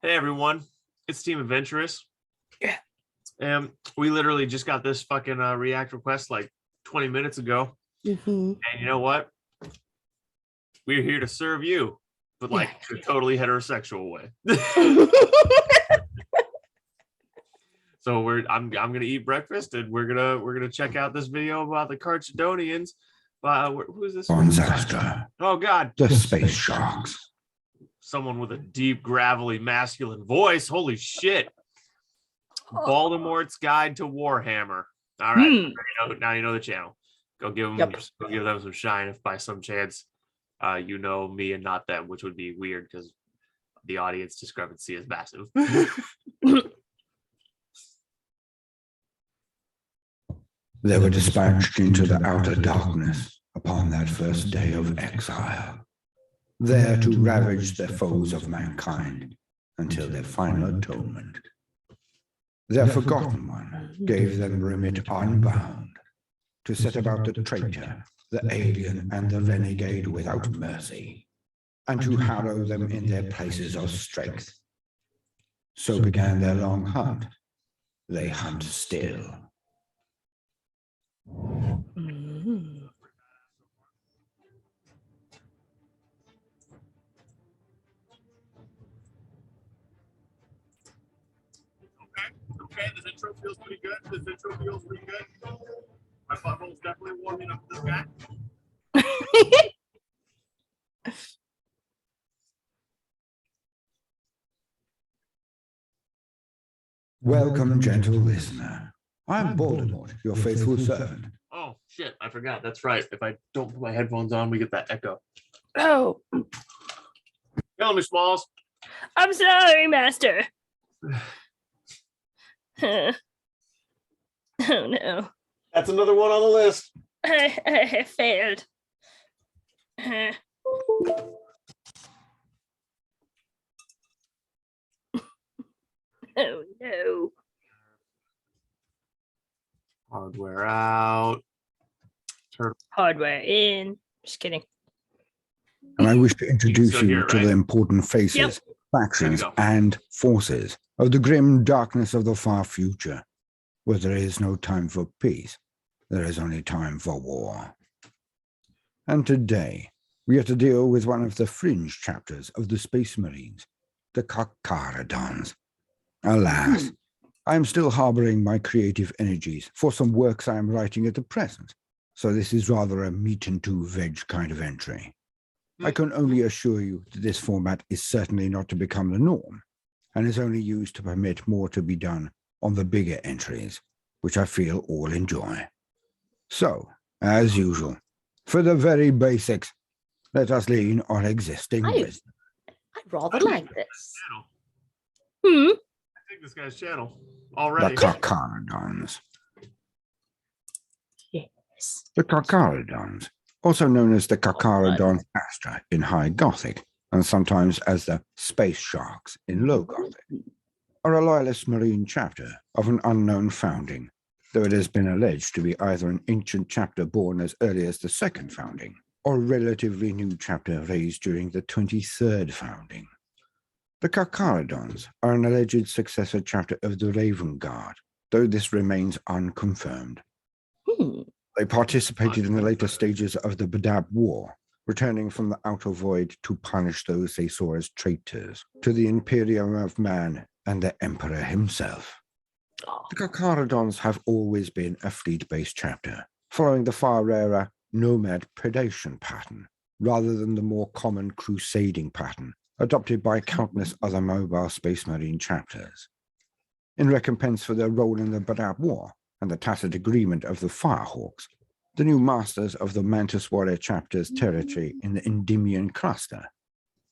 Hey everyone, it's Team Adventurous. Yeah. And we literally just got this fucking React request like 20 minutes ago. And you know what? We're here to serve you, but like a totally heterosexual way. So I'm gonna eat breakfast and we're gonna check out this video about the Carcharadons. Who is this? On Zartac. Oh God, The space sharks. Someone with a deep, gravelly, masculine voice. Holy shit. Voldemort's Guide to Warhammer. All right, now you know the channel. Go give them some shine if by some chance you know me and not them, which would be weird because the audience discrepancy is massive. They were dispatched into the outer darkness upon that first day of exile, there to ravage the foes of mankind until their final atonement. Their forgotten one gave them remit unbound to set about the traitor, the alien, and the renegade without mercy, and to harrow them in their places of strength. So began their long hunt. They hunt still. Okay, this intro feels pretty good. My butthole's definitely warming up this guy. Welcome, gentle listener. I'm Voldemort, your faithful servant. Oh, shit, I forgot. That's right. If I don't put my headphones on, we get that echo. Oh. Tell me, Smalls. I'm sorry, Master. Oh, no. That's another one on the list. I failed. Oh, no. Hardware out. Hardware in. Just kidding. And I wish to introduce you here, to right? the important faces, factions, and forces of the grim darkness of the far future, where there is no time for peace, there is only time for war. And today, we have to deal with one of the fringe chapters of the Space Marines, the Carcharadons. Alas, I am still harboring my creative energies for some works I am writing at the present, so this is rather a meat and two veg kind of entry. I can only assure you that this format is certainly not to become the norm, and is only used to permit more to be done on the bigger entries, which I feel all enjoy. So, as usual, for the very basics, let us lean on existing wisdom. I rather like this. I think this guy's channel already. The Carcharadons. Yes. The Carcharadons, also known as the Carcharadon Astra in High Gothic, and sometimes as the Space Sharks in Low Gothic, are a loyalist marine chapter of an unknown founding, though it has been alleged to be either an ancient chapter born as early as the second founding, or a relatively new chapter raised during the 23rd founding. The Carcharadons are an alleged successor chapter of the Raven Guard, though this remains unconfirmed. They participated in the later stages of the Badab War, returning from the outer void to punish those they saw as traitors to the Imperium of Man and the Emperor himself. The Carcharadons have always been a fleet-based chapter, following the far rarer Nomad Predation pattern, rather than the more common crusading pattern adopted by countless other mobile Space Marine chapters. In recompense for their role in the Badab War and the tacit agreement of the Firehawks, the new masters of the Mantis Warrior chapter's territory in the Endymion cluster,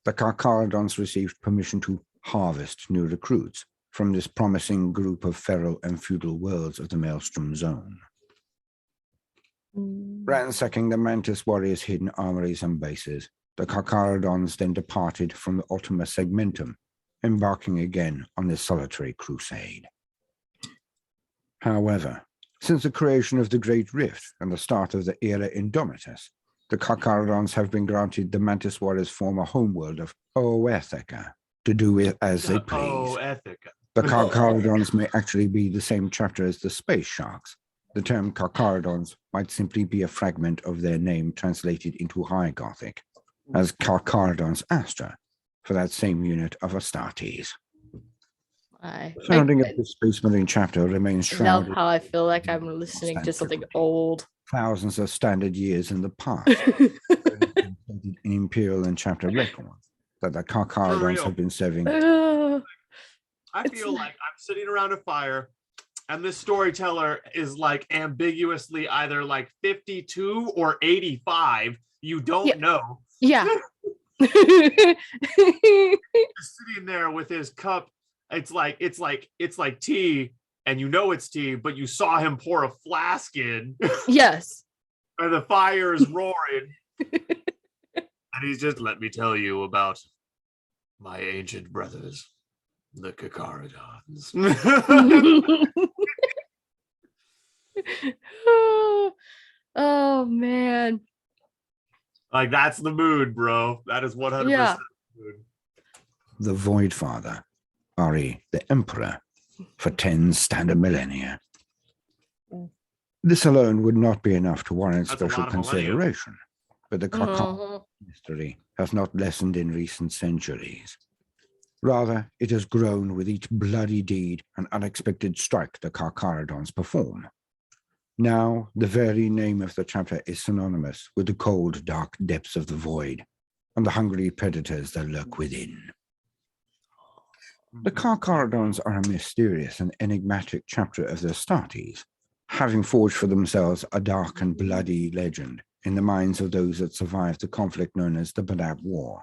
the Carcharadons received permission to harvest new recruits from this promising group of feral and feudal worlds of the Maelstrom Zone. Ransacking the Mantis Warriors' hidden armories and bases, the Carcharadons then departed from the Ultima Segmentum, embarking again on their solitary crusade. However, since the creation of the Great Rift and the start of the Era Indomitus, the Carcharadons have been granted the Mantis Warriors' former homeworld of Oetheka to do with as they please. Ethica. The Carcharadons may actually be the same chapter as the space sharks. The term Carcharadons might simply be a fragment of their name translated into High Gothic as Carcharadons Astra for that same unit of Astartes. The founding of the Space Marine chapter remains shrouded. How I feel like I'm listening to something old. Thousands of standard years in the past. In Imperial and chapter records that the Carcharadons have been serving. I feel like I'm sitting around a fire and this storyteller is like ambiguously either like 52 or 85. You don't know. Yeah. Just sitting there with his cup. It's like tea, and you know it's tea, but you saw him pour a flask in. Yes. And the fire is roaring. And he's just, let me tell you about my ancient brothers, the Carcharadons. Oh man. Like, that's the mood, bro. That is 100% the mood. The Void Father, Ari, the Emperor, for 10 standard millennia. This alone would not be enough to warrant special consideration, but the Carcharadon mystery has not lessened in recent centuries. Rather, it has grown with each bloody deed and unexpected strike the Carcharadons perform. Now, the very name of the chapter is synonymous with the cold, dark depths of the void and the hungry predators that lurk within. The Carcharadons are a mysterious and enigmatic chapter of the Astartes, having forged for themselves a dark and bloody legend in the minds of those that survived the conflict known as the Badab War.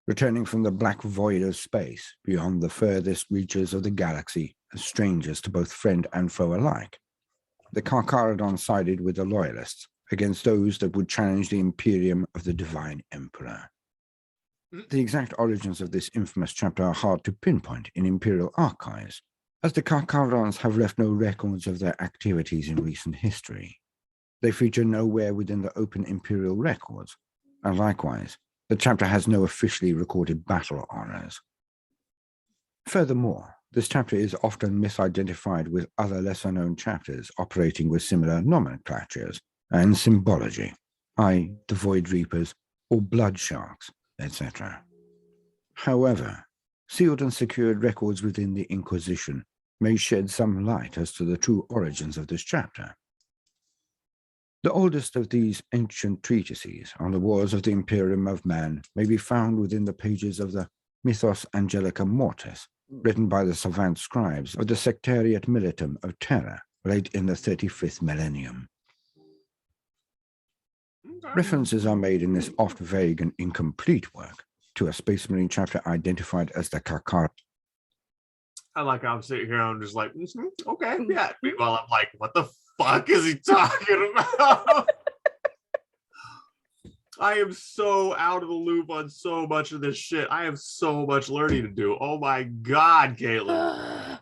Returning from the black void of space beyond the furthest reaches of the galaxy as strangers to both friend and foe alike, the Carcharadon sided with the Loyalists against those that would challenge the Imperium of the Divine Emperor. The exact origins of this infamous chapter are hard to pinpoint in Imperial archives, as the Carcharadons have left no records of their activities in recent history. They feature nowhere within the open Imperial records, and likewise, the chapter has no officially recorded battle honors. Furthermore, this chapter is often misidentified with other lesser-known chapters operating with similar nomenclatures and symbology, i.e. the Void Reapers or Blood Sharks, etc. However, sealed and secured records within the Inquisition may shed some light as to the true origins of this chapter. The oldest of these ancient treatises on the wars of the Imperium of Man may be found within the pages of the Mythos Angelica Mortis, written by the savant scribes of the Sectariat Militum of Terra, late in the 35th millennium. References are made in this oft vague and incomplete work to a Space Marine chapter identified as the Carcharadons. I like how I'm sitting here, I'm just like, okay, yeah. Meanwhile, I'm like, what the fuck is he talking about? I am so out of the loop on so much of this shit. I have so much learning to do. Oh my God, Caitlin.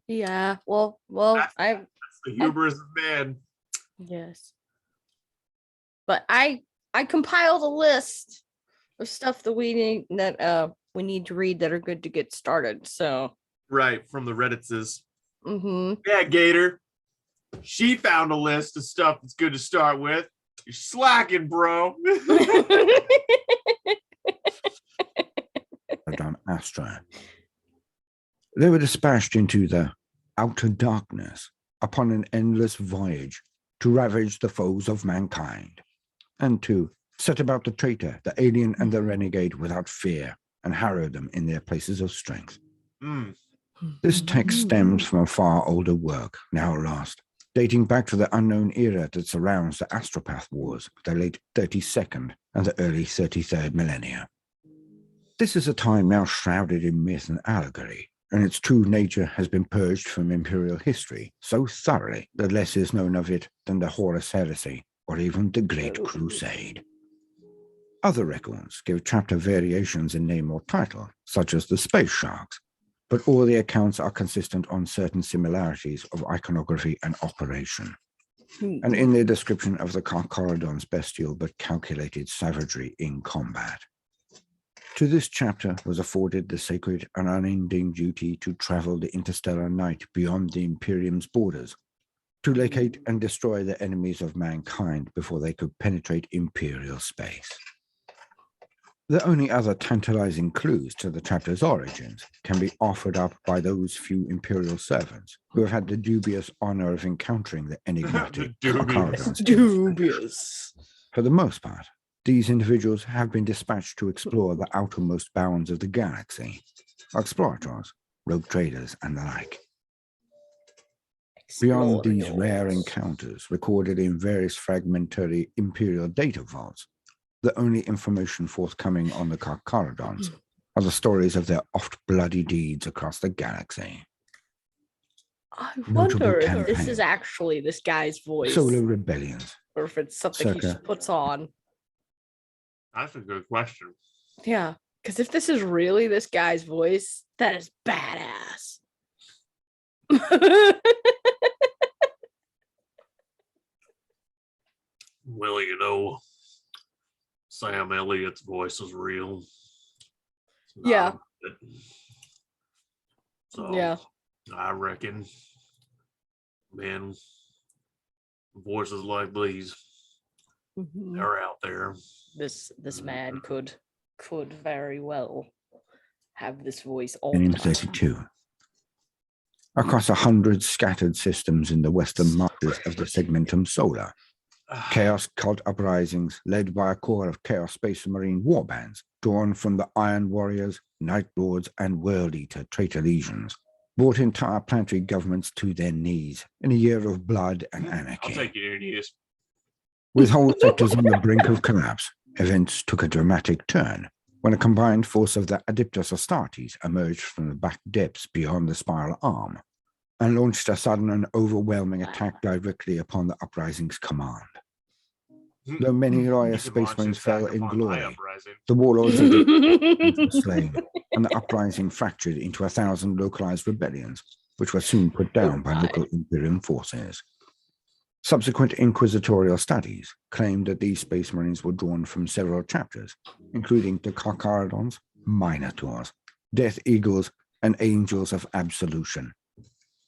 Yeah, well, that's the hubris of man. Yes. But I compiled a list of stuff that we need to read that are good to get started. So right, from the Redditses. Mm-hmm. Yeah, Gator. She found a list of stuff that's good to start with. You're slacking, bro. Astra. They were dispatched into the outer darkness upon an endless voyage to ravage the foes of mankind, and to set about the traitor, the alien, and the renegade without fear, and harrow them in their places of strength. This text stems from a far older work, now lost, dating back to the unknown era that surrounds the Astropath Wars of the late 32nd and the early 33rd millennia. This is a time now shrouded in myth and allegory, and its true nature has been purged from Imperial history so thoroughly that less is known of it than the Horus Heresy or even the Great Crusade. Other records give chapter variations in name or title, such as the Space Sharks, but all the accounts are consistent on certain similarities of iconography and operation. and in their description of the Carcharadons' bestial but calculated savagery in combat. To this chapter was afforded the sacred and unending duty to travel the interstellar night beyond the Imperium's borders, to locate and destroy the enemies of mankind before they could penetrate Imperial space. The only other tantalizing clues to the chapter's origins can be offered up by those few Imperial servants who have had the dubious honor of encountering the enigmatic Carcharadons. Dubious. For the most part, these individuals have been dispatched to explore the outermost bounds of the galaxy, explorators, rogue traders, and the like. Beyond these rare encounters recorded in various fragmentary Imperial data vaults, the only information forthcoming on the Carcharadons are the stories of their oft bloody deeds across the galaxy. I Notable wonder if this campaigns. is actually this guy's voice, Solar rebellions, or if it's something he Circa. just puts on. That's a good question. Yeah, because if this is really this guy's voice, that is badass. Well, you know, Sam Elliott's voice is real. It's not Yeah. it. So Yeah. I reckon, man, voices like these Mhm. are out there. This man could very well have this voice all the in time. 32. Across 100 scattered systems in the western marches of the Segmentum Solar, Chaos cult uprisings led by a core of Chaos Space Marine warbands drawn from the Iron Warriors, Night Lords, and World Eater traitor legions brought entire planetary governments to their knees in a year of blood and I'll anarchy. take your news. With whole sectors on the brink of collapse, events took a dramatic turn when a combined force of the Adeptus Astartes emerged from the back depths beyond the spiral arm and launched a sudden and overwhelming attack directly upon the uprising's command. Though many loyal You Space can launch Marines this fell attack in upon my glory, uprising. the warlords of the were slain, and the uprising fractured into 1,000 localized rebellions, which were soon put down by local Imperium forces. Subsequent inquisitorial studies claimed that these Space Marines were drawn from several chapters, including the Carcharadons, Minotaurs, Death Eagles, and Angels of Absolution.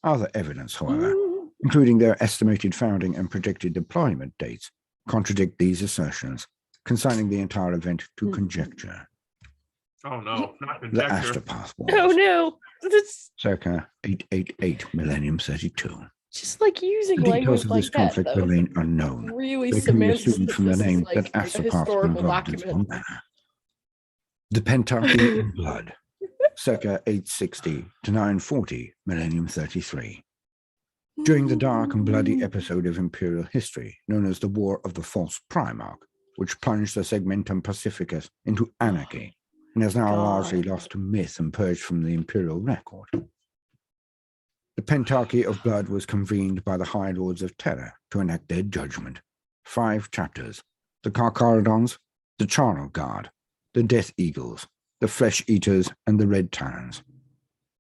Other evidence, however, including their estimated founding and projected deployment dates, contradict these assertions, consigning the entire event to conjecture. Oh no, not The conjecture. Astropath Oh Wars, no, that's circa 888 Millennium 32. just like using The details language of like this that, conflict though. remain unknown. Really They can be cements assumed that from the this is name like that a Astropaths were historical involved in document. some manner. The Pentarchy of Blood, circa 860 to 940 Millennium 33. During the dark and bloody episode of Imperial history known as the War of the False Primarch, which plunged the Segmentum Pacificus into anarchy and is now largely lost to myth and purged from the Imperial record. The Pentarchy of Blood was convened by the High Lords of Terror to enact their judgment. 5 chapters: the Carcharadons, the Charnel Guard, the Death Eagles, the Flesh Eaters, and the Red Talons,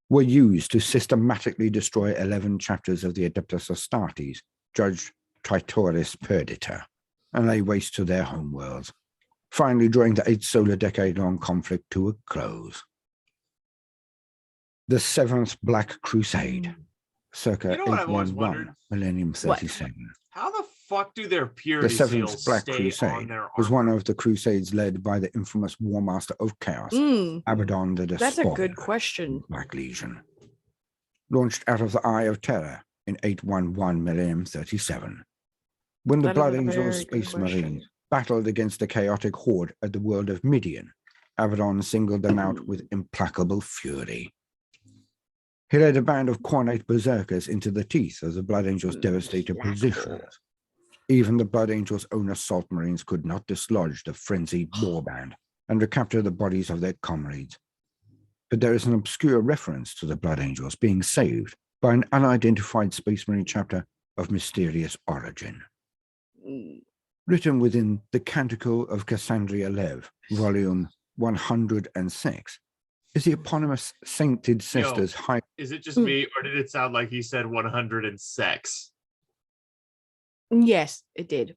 were used to systematically destroy 11 chapters of the Adeptus Astartes, judged Traitoris Perdita, and lay waste to their homeworlds, finally drawing the 8 solar decade-long conflict to a close. The 7th Black Crusade, circa You know what I've always 811, wondered? Millennium 37. How the fuck do their The purity 7th seals Black stay on Crusade their was armor? one of the crusades led by the infamous War Master of Chaos, Abaddon the That's a Despoiler, good question. Black Legion. Launched out of the Eye of Terror in 811 Millennium 37. When the That is Blood a Angels very good Space question. Marines battled against the chaotic horde at the world of Midian, Abaddon singled them out with implacable fury. He led a band of Cornate berserkers into the teeth of the Blood Angels' devastated positions. Even the Blood Angels' own assault marines could not dislodge the frenzied warband and recapture the bodies of their comrades. But there is an obscure reference to the Blood Angels being saved by an unidentified Space Marine chapter of mysterious origin. Written within the Canticle of Cassandria Lev, volume 106, is the eponymous Sainted Sisters High. Is it just me, or did it sound like he said 100 and sex? Yes, it did.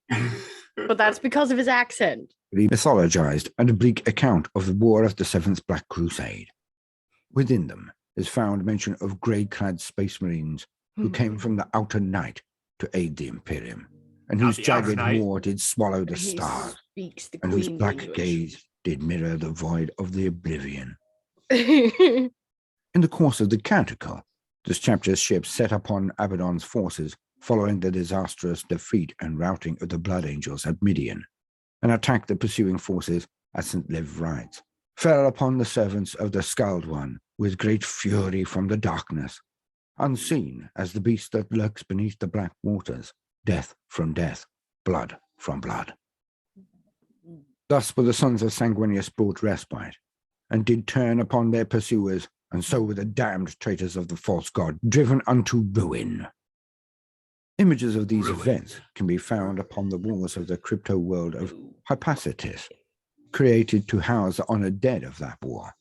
But that's because of his accent. Mythologized and a bleak account of the War of the Seventh Black Crusade. Within them is found mention of grey-clad space marines who came from the outer night to aid the Imperium, and whose jagged war did swallow the stars, and whose black gaze did mirror the void of the oblivion. In the course of the Canticle, this chapter's ships set upon Abaddon's forces following the disastrous defeat and routing of the Blood Angels at Midian, and attacked the pursuing forces at St. Liv Rides, fell upon the servants of the Scald One with great fury from the darkness, unseen as the beast that lurks beneath the black waters, death from death, blood from blood. Thus were the sons of Sanguinius brought respite, and did turn upon their pursuers, and so were the damned traitors of the false god driven unto ruin. Images of these events can be found upon the walls of the crypto world of Hypacetus, created to house the honored dead of that war,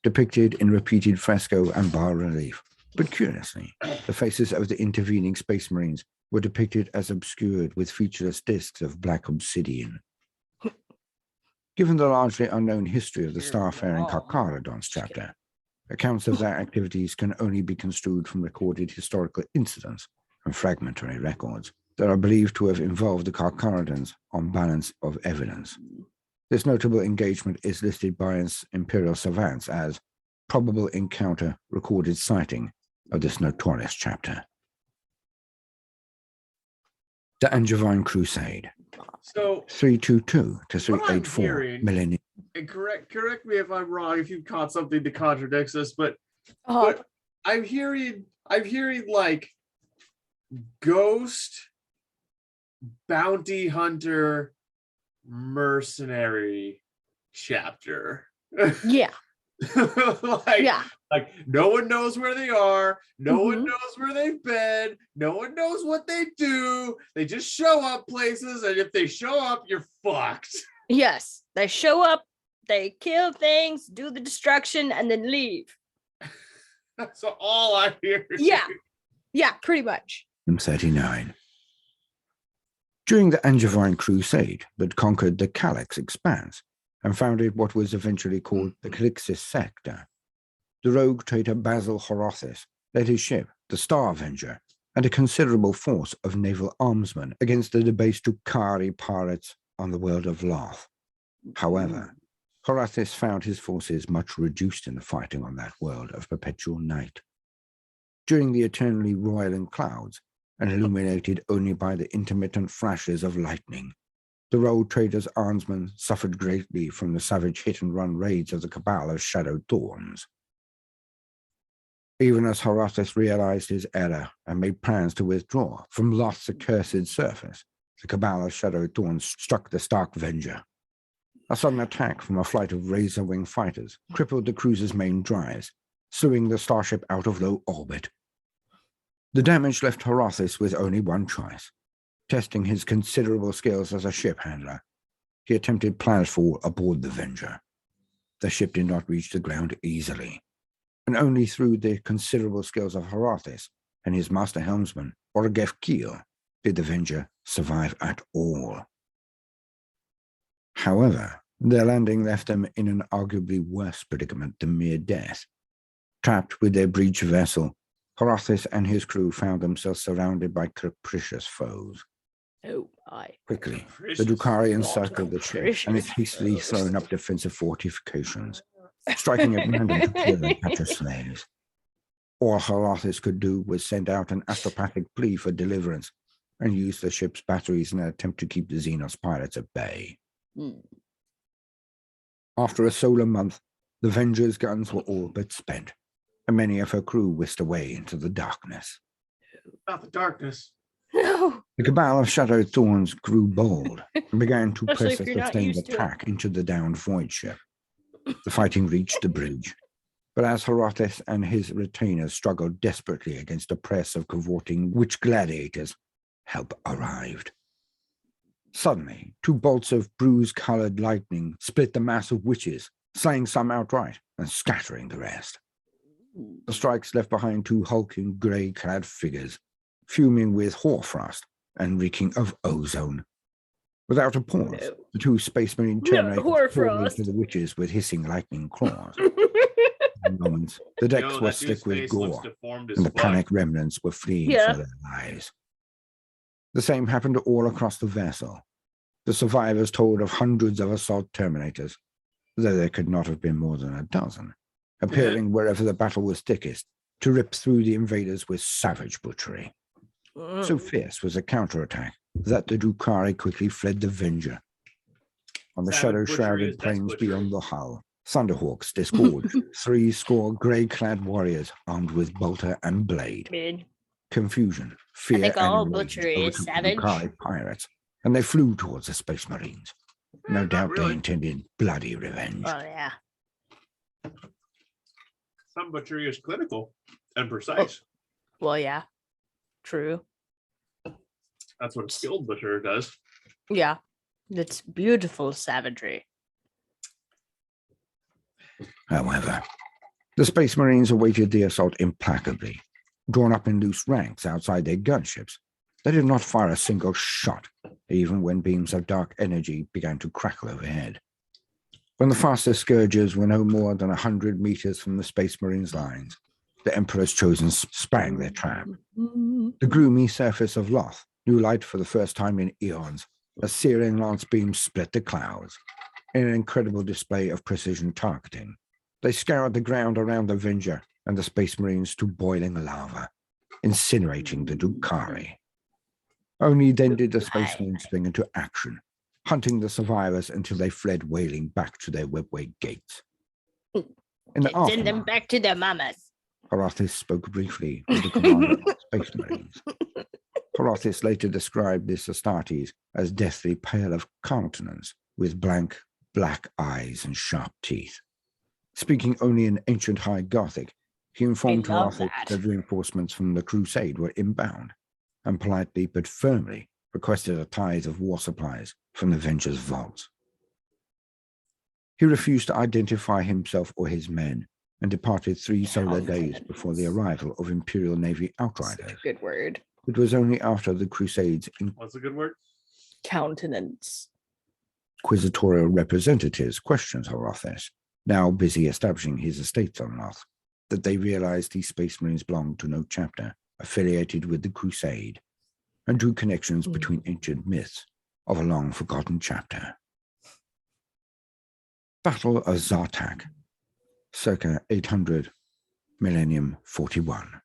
depicted in repeated fresco and bas-relief. But curiously, the faces of the intervening space marines were depicted as obscured with featureless discs of black obsidian. Given the largely unknown history of the starfaring Carcharadons chapter, accounts of their activities can only be construed from recorded historical incidents and fragmentary records that are believed to have involved the Carcharadons on balance of evidence. This notable engagement is listed by imperial savants as probable encounter recorded sighting of this notorious chapter. The Angevine Crusade. So 322 to 384 millennium. And correct me if I'm wrong, if you've caught something that contradicts this, but I'm hearing like ghost bounty hunter mercenary chapter. Yeah. Like no one knows where they are, no one knows where they've been, no one knows what they do. They just show up places, and if they show up, you're fucked. Yes, they show up, they kill things, do the destruction, and then leave. That's all I hear. Yeah, pretty much. 39. During the Angevine Crusade that conquered the Calix Expanse and founded what was eventually called the Calixis Sector, the rogue traitor Basil Horothis led his ship, the Star Avenger, and a considerable force of naval armsmen against the debased Tukari pirates on the world of Loth. However, Horothis found his forces much reduced in the fighting on that world of perpetual night. During the eternally roiling clouds, and illuminated only by the intermittent flashes of lightning, the rogue trader's armsmen suffered greatly from the savage hit-and-run raids of the cabal of Shadowed Thorns. Even as Horothis realized his error and made plans to withdraw from Loth's accursed surface, the cabal of Shadowed Thorns struck the Stark Venger. A sudden attack from a flight of razor-wing fighters crippled the cruiser's main drives, slewing the starship out of low orbit. The damage left Horothis with only one choice. Testing his considerable skills as a ship handler, he attempted planetfall aboard the Venger. The ship did not reach the ground easily, and only through the considerable skills of Horothis and his master helmsman, Orgef Keel, did the Venger survive at all. However, their landing left them in an arguably worse predicament than mere death. Trapped with their breach vessel, Horothis and his crew found themselves surrounded by capricious foes. Quickly, the Drukhari encircled the ship and its hastily thrown up defensive fortifications, striking at random to kill and capture slaves. All Horothis could do was send out an astropathic plea for deliverance and use the ship's batteries in an attempt to keep the Xenos pirates at bay. After a solar month, the Venger's guns were all but spent, and many of her crew whisked away into the darkness. Not the darkness. No. The cabal of Shadowed Thorns grew bold and began to press a sustained attack into the downed void ship. The fighting reached the bridge, but as Horothis and his retainers struggled desperately against a press of cavorting witch gladiators, help arrived. Suddenly, 2 bolts of bruise-colored lightning split the mass of witches, slaying some outright and scattering the rest. The strikes left behind 2 hulking, grey-clad figures, fuming with hoarfrost and reeking of ozone. Without a pause, No. the two Space Marine No, Terminators poured hoarfrost. into the witches with hissing lightning claws. In moments, the decks Yo, were that dude's slick with face looks gore, deformed as and the fuck. panicked remnants were fleeing Yeah. for their lives. The same happened all across the vessel. The survivors told of hundreds of assault Terminators, though there could not have been more than a dozen, appearing wherever the battle was thickest to rip through the invaders with savage butchery. So fierce was the counterattack that the Drukhari quickly fled the Venger. On the Savage butchery shadow-shrouded is death plains butchery. beyond the hull, Thunderhawks disgorged 30 grey-clad warriors armed with bolter and blade. Man, Confusion, fear, think all and rage butchery is overtook the savage. Drukhari pirates, and they flew towards the Space Marines. No Not doubt really. they intended bloody revenge. oh yeah. Some butchery is clinical and precise. Well, yeah. True. That's what a skilled butcher does. Yeah. That's beautiful savagery. However, the Space Marines awaited the assault implacably. Drawn up in loose ranks outside their gunships, they did not fire a single shot, even when beams of dark energy began to crackle overhead. When the fastest scourgers were no more than 100 meters from the Space Marines' lines, the Emperor's Chosen sprang their trap. The gloomy surface of Loth knew light for the first time in eons, as searing lance beams split the clouds. In an incredible display of precision targeting, they scoured the ground around the Venger and the Space Marines to boiling lava, incinerating the Drukhari. Only then did the Space Marines spring into action, hunting the survivors until they fled wailing back to their webway gates. In the Send them aftermath, back to their mamas. Horathis spoke briefly with the commander of the Space Marines. Horathis later described this Astartes as deathly pale of countenance, with blank, black eyes and sharp teeth. Speaking only in ancient High Gothic, he informed I love Horathis that. that reinforcements from the Crusade were inbound, and politely but firmly requested a tithe of war supplies from the Venger's vaults. He refused to identify himself or his men, and departed 3 solar days before the arrival of Imperial Navy Such outriders. a good word. It was only after the Crusades' What's a good word? Countenance. inquisitorial representatives questioned Horathis, now busy establishing his estates on Loth, that they realized these Space Marines belonged to no chapter affiliated with the Crusade, and drew connections between ancient myths of a long-forgotten chapter. Battle of Zartac, circa 800, millennium 41.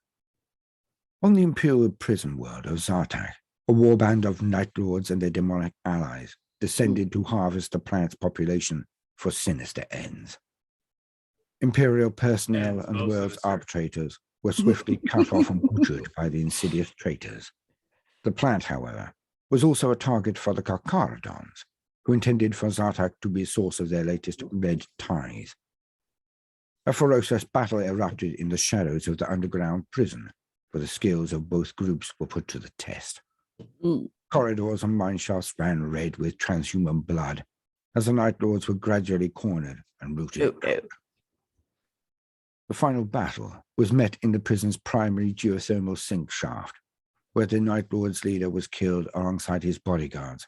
On the imperial prison world of Zartac, a warband of night lords and their demonic allies descended to harvest the planet's population for sinister ends. Imperial personnel and the most world's sinister. arbitrators were swiftly cut off and butchered by the insidious traitors. The plant, however, was also a target for the Carcharadons, who intended for Zartac to be a source of their latest red ties. A ferocious battle erupted in the shadows of the underground prison, where the skills of both groups were put to the test. Corridors and mineshafts ran red with transhuman blood, as the Night Lords were gradually cornered and rooted out. The final battle was met in the prison's primary geothermal sink shaft, where the Night Lord's leader was killed alongside his bodyguards,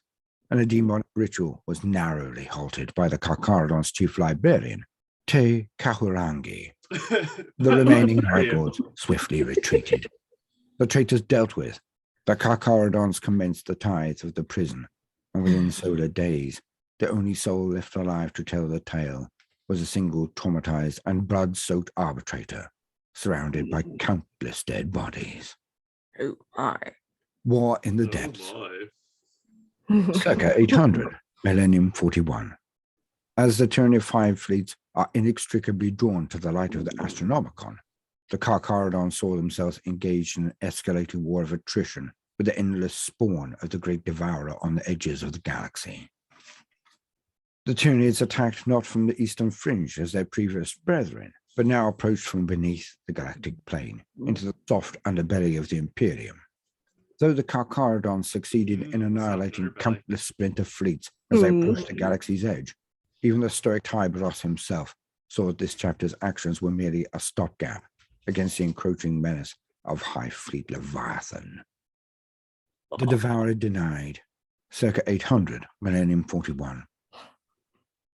and a demonic ritual was narrowly halted by the Carcharadons' chief librarian, Te Kahurangi. The remaining Night Lords swiftly retreated. The traitors dealt with, the Carcharadons commenced the tithe of the prison, and within solar days, the only soul left alive to tell the tale was a single traumatized and blood-soaked arbitrator, surrounded by countless dead bodies. Oh my. War in the Oh depths. my. Circa 800, millennium 41. As the Turner 5 fleets are inextricably drawn to the light of the Astronomicon, the Carcharadons saw themselves engaged in an escalating war of attrition with the endless spawn of the great devourer on the edges of the galaxy. The Tyranids attacked not from the eastern fringe as their previous brethren, but now approached from beneath the galactic plane into the soft underbelly of the Imperium. Though the Carcharadons succeeded in annihilating countless splinter fleets as they approached the galaxy's edge, even the stoic Tyberos himself saw that this chapter's actions were merely a stopgap against the encroaching menace of High Fleet Leviathan. The Devourer denied, circa 800 millennium 41.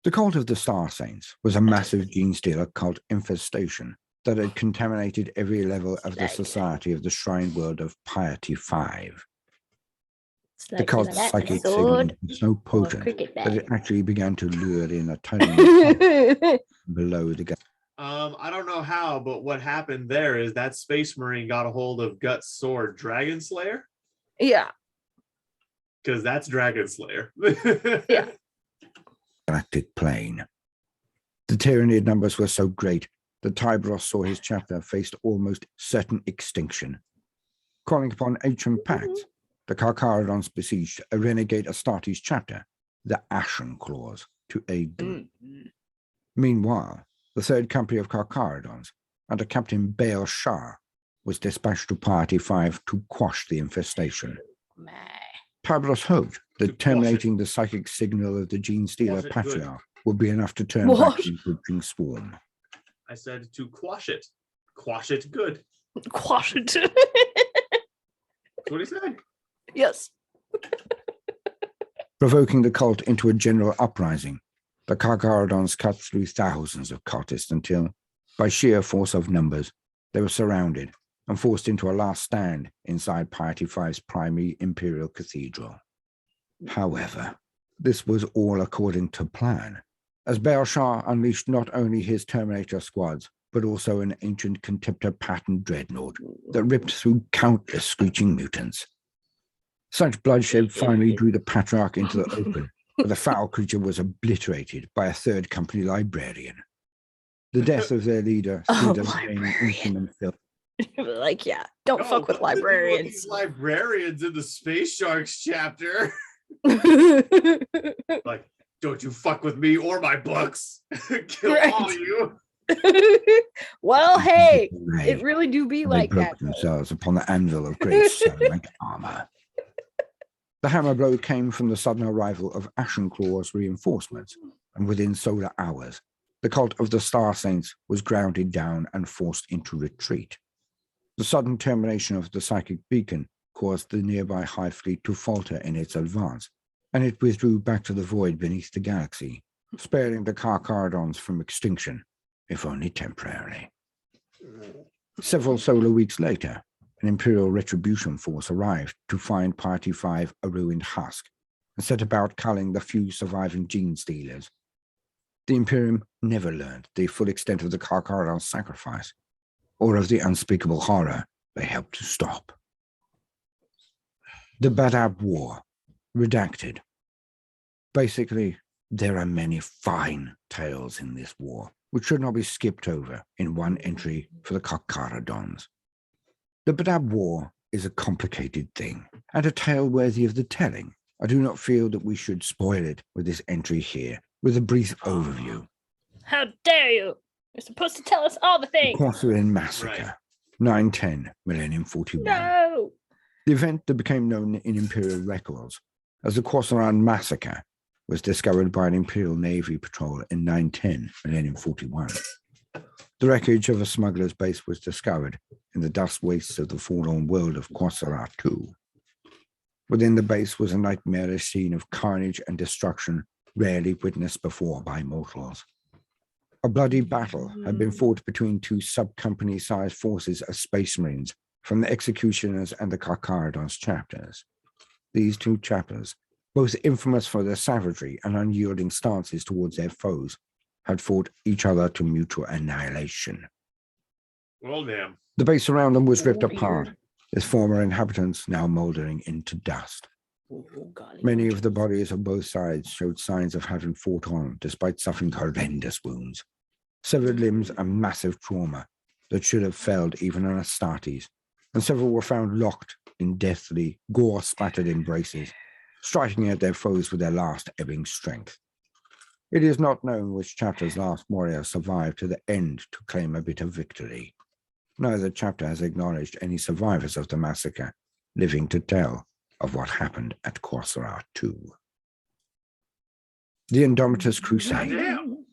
The cult of the Star Saints was a massive gene stealer cult infestation that had contaminated every level of the society of the Shrine World of Piety 5. The cult's psychic signal was so potent that it actually began to lure in a tiny below the gap. I don't know how, but what happened there is that Space Marine got a hold of Gut's sword, Dragon Slayer. Yeah. Because that's Dragon Slayer. Yeah. Galactic plane. The Tyranid numbers were so great that Tybros saw his chapter faced almost certain extinction. Calling upon ancient pacts, the Carcharadons besieged a renegade Astartes chapter, the Ashen Claws, to aid them. Meanwhile, the third company of Carcharadons, under Captain Baal Shah, was dispatched to Piety 5 to quash the infestation. Tybros hoped that terminating the psychic signal of the Gene Stealer Patriarch would be enough to turn back the encroaching swarm. I said to quash it. Quash it good. Quash it. That's what he said. Yes. Provoking the cult into a general uprising, the Carcharadons cut through thousands of cultists until, by sheer force of numbers, they were surrounded and forced into a last stand inside Piety 5's primary Imperial Cathedral. However, this was all according to plan, as Baal Shah unleashed not only his Terminator squads, but also an ancient Contemptor pattern dreadnought that ripped through countless screeching mutants. Such bloodshed finally drew the Patriarch into the open, where the foul creature was obliterated by a third company librarian. The death of their leader threw them in inhuman filth. Like, yeah, don't fuck with librarians. These librarians in the Space Sharks chapter. Like, don't you fuck with me or my books. Kill all of you. Well, hey, it really do be like they broke that. Themselves upon the anvil of great ceramic armor. The hammer blow came from the sudden arrival of Ashen Claw's reinforcements, and within solar hours, the cult of the Star Saints was grounded down and forced into retreat. The sudden termination of the psychic beacon caused the nearby Hive Fleet to falter in its advance, and it withdrew back to the void beneath the galaxy, sparing the Carcharadons from extinction, if only temporarily. Several solar weeks later, an Imperial Retribution force arrived to find Piety 5 a ruined husk and set about culling the few surviving gene stealers. The Imperium never learned the full extent of the Carcharadon sacrifice, or of the unspeakable horror they helped to stop. The Badab War, redacted. Basically, there are many fine tales in this war, which should not be skipped over in one entry for the Carcharadons. The Badab War is a complicated thing, and a tale worthy of the telling. I do not feel that we should spoil it with this entry here, with a brief overview. How dare you! You're supposed to tell us all the things. Quasaran Massacre, 910, Millennium 41. No! The event that became known in Imperial records as the Quasaran Massacre was discovered by an Imperial Navy patrol in 910, Millennium 41. The wreckage of a smuggler's base was discovered in the dust wastes of the forlorn world of Quasarat II. Within the base was a nightmarish scene of carnage and destruction rarely witnessed before by mortals. A bloody battle had been fought between two sub-company-sized forces of Space Marines from the Executioners and the Carcharadons chapters. These two chapters, both infamous for their savagery and unyielding stances towards their foes, had fought each other to mutual annihilation. Well, damn. The base around them was ripped apart, its former inhabitants now mouldering into dust. Many of the bodies of both sides showed signs of having fought on despite suffering horrendous wounds, severed limbs and massive trauma that should have felled even an Astartes, and several were found locked in deathly, gore-spattered embraces, striking at their foes with their last ebbing strength. It is not known which chapter's last warrior survived to the end to claim a bit of victory. Neither chapter has acknowledged any survivors of the massacre living to tell of what happened at Quasarat II. The Indomitus Crusade. Damn.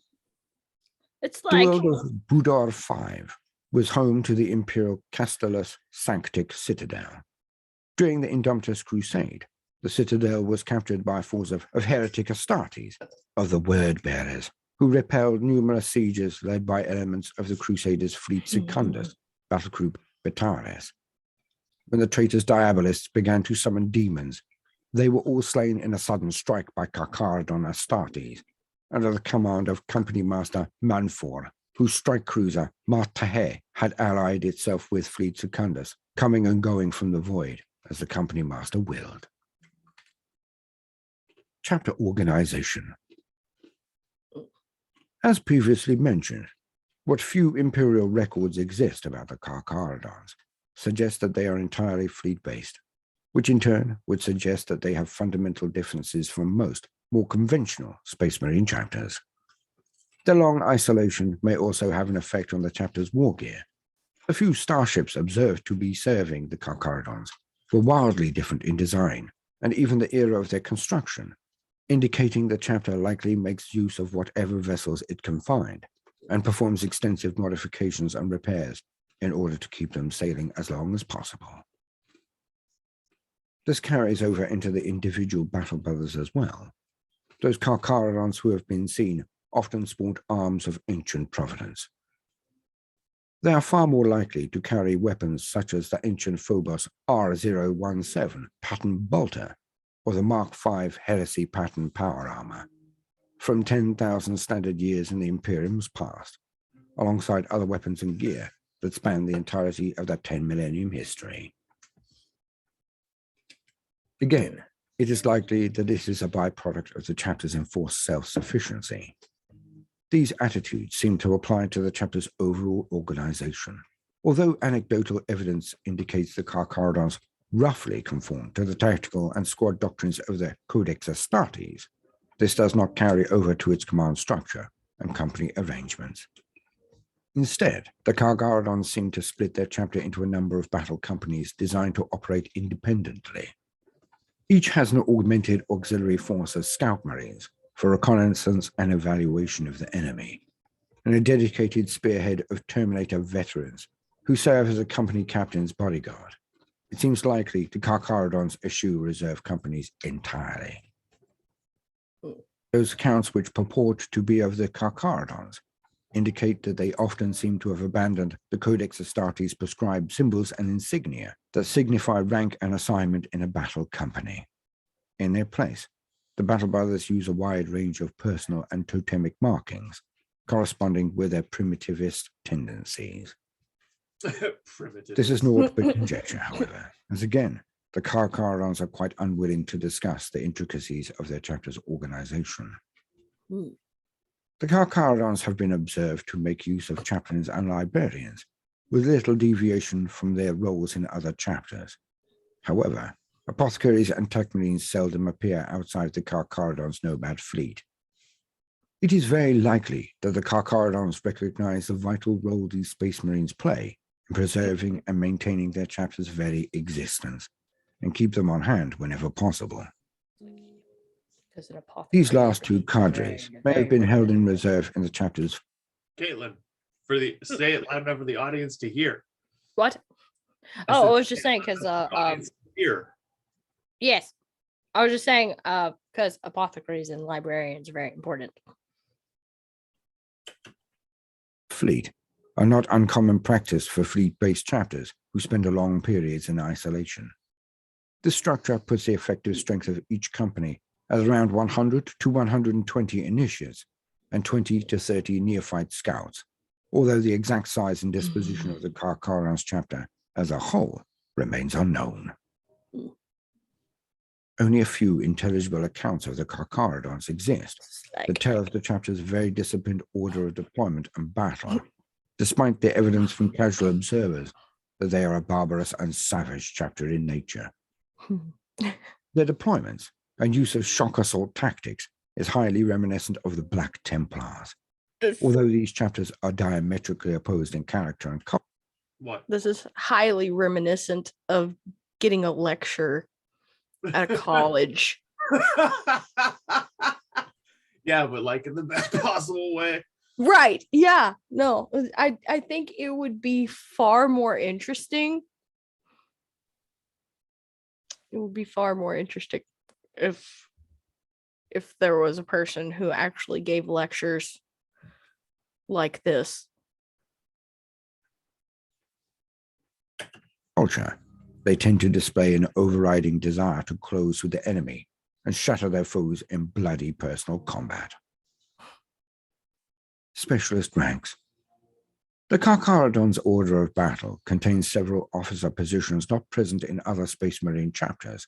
It's The like world of Budar V was home to the Imperial Castellus Sanctic Citadel. During the Indomitus Crusade, the citadel was captured by a force of heretic Astartes, of the Word Bearers, who repelled numerous sieges led by elements of the Crusaders' fleet Secundus, battlegroup Betares. When the traitors Diabolists began to summon demons, they were all slain in a sudden strike by Carcharadon Astartes, under the command of Company Master Manfor, whose strike cruiser Martahe had allied itself with fleet Secundus, coming and going from the void as the Company Master willed. Chapter Organization. As previously mentioned, what few imperial records exist about the Carcharadons suggest that they are entirely fleet-based, which in turn would suggest that they have fundamental differences from most more conventional Space Marine chapters. Their long isolation may also have an effect on the chapter's war gear. The few starships observed to be serving the Carcharadons were wildly different in design, and even the era of their construction, indicating the chapter likely makes use of whatever vessels it can find, and performs extensive modifications and repairs in order to keep them sailing as long as possible. This carries over into the individual battle brothers as well. Those Carcharadons who have been seen often sport arms of ancient provenance. They are far more likely to carry weapons such as the ancient Phobos R017 pattern bolter or the Mark V Heresy pattern power armor from 10,000 standard years in the Imperium's past, alongside other weapons and gear that span the entirety of that 10 millennium history. Again, it is likely that this is a byproduct of the chapter's enforced self-sufficiency. These attitudes seem to apply to the chapter's overall organization, although anecdotal evidence indicates the Carcharadons roughly conform to the tactical and squad doctrines of the Codex Astartes. This does not carry over to its command structure and company arrangements. Instead, the Carcharadons seem to split their chapter into a number of battle companies designed to operate independently. Each has an augmented auxiliary force of scout marines for reconnaissance and evaluation of the enemy, and a dedicated spearhead of Terminator veterans who serve as a company captain's bodyguard. It seems likely the Carcharadons eschew reserve companies entirely. Those accounts which purport to be of the Carcharadons indicate that they often seem to have abandoned the Codex Astartes prescribed symbols and insignia that signify rank and assignment in a battle company. In their place, the Battle Brothers use a wide range of personal and totemic markings, corresponding with their primitivist tendencies. This is naught but conjecture, however, as again, the Carcharadons are quite unwilling to discuss the intricacies of their chapter's organization. The Carcharadons have been observed to make use of chaplains and librarians, with little deviation from their roles in other chapters. However, apothecaries and tech marines seldom appear outside the Carcharadons' Nomad fleet. It is very likely that the Carcharadons recognize the vital role these space marines play in preserving and maintaining their chapter's very existence, and keep them on hand whenever possible. These last two cadres may have been held in reserve in the chapter's... Caitlin, say it loud enough for the audience to hear. What? I was just saying because here. Yes, I was just saying because apothecaries and librarians are very important. Fleet are not uncommon practice for fleet-based chapters who spend long periods in isolation. This structure puts the effective strength of each company as around 100 to 120 initiates and 20 to 30 neophyte scouts, although the exact size and disposition of the Carcharadons chapter as a whole remains unknown. Only a few intelligible accounts of the Carcharadons exist that tell of the chapter's very disciplined order of deployment and battle, despite the evidence from casual observers that they are a barbarous and savage chapter in nature. Their deployments and use of shock assault tactics is highly reminiscent of the Black Templars, although these chapters are diametrically opposed in character and color. What? This is highly reminiscent of getting a lecture at a college. Yeah, but like in the best possible way. Right. Yeah. No, I think it would be far more interesting it would be far more interesting if there was a person who actually gave lectures like this. Culture. They tend to display an overriding desire to close with the enemy and shatter their foes in bloody personal combat. Specialist ranks. The Carcharadons' order of battle contains several officer positions not present in other Space Marine chapters,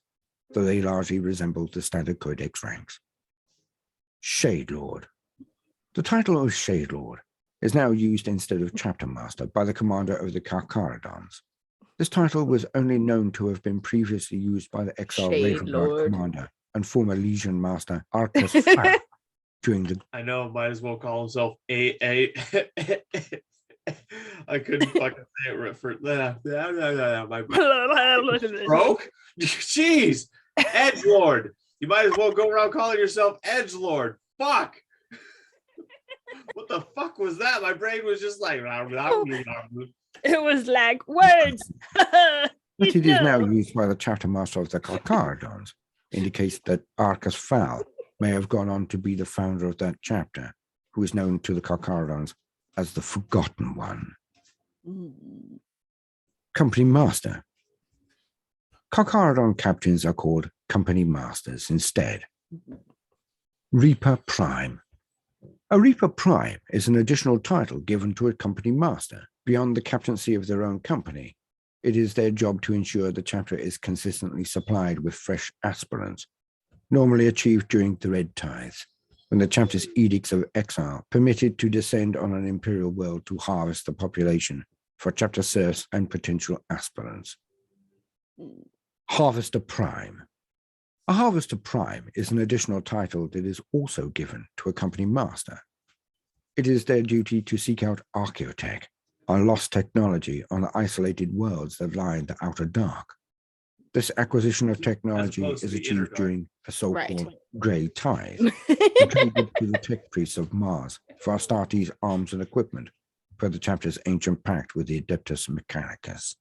though they largely resemble the standard Codex ranks. Shade Lord. The title of Shade Lord is now used instead of Chapter Master by the commander of the Carcharadons. This title was only known to have been previously used by the exiled Shade Ravenguard Lord. commander and former Legion Master Arcus Fat during the... I know, might as well call himself A. I couldn't fucking say it right for my broke. Jeez, Edgelord. You might as well go around calling yourself Edgelord. Fuck. What the fuck was that? My brain was just like. It was like words. But it is now used by the chapter master of the Carcharadons, indicates that Arcus Fowl may have gone on to be the founder of that chapter, who is known to the Carcharadons as the Forgotten One. Company Master. Carcharadon captains are called Company Masters instead. Reaper Prime. A Reaper Prime is an additional title given to a company master. Beyond the captaincy of their own company, it is their job to ensure the chapter is consistently supplied with fresh aspirants, normally achieved during the Red Tides, when the chapter's edicts of exile permitted to descend on an imperial world to harvest the population for chapter serfs and potential aspirants. Harvester Prime. A Harvester Prime is an additional title that is also given to a company master. It is their duty to seek out archaeotech, a lost technology on the isolated worlds that lie in the outer dark. This acquisition of technology is achieved during a so-called Grey Tide, contributed to the tech priests of Mars for Astartes' arms and equipment, per the chapter's ancient pact with the Adeptus Mechanicus.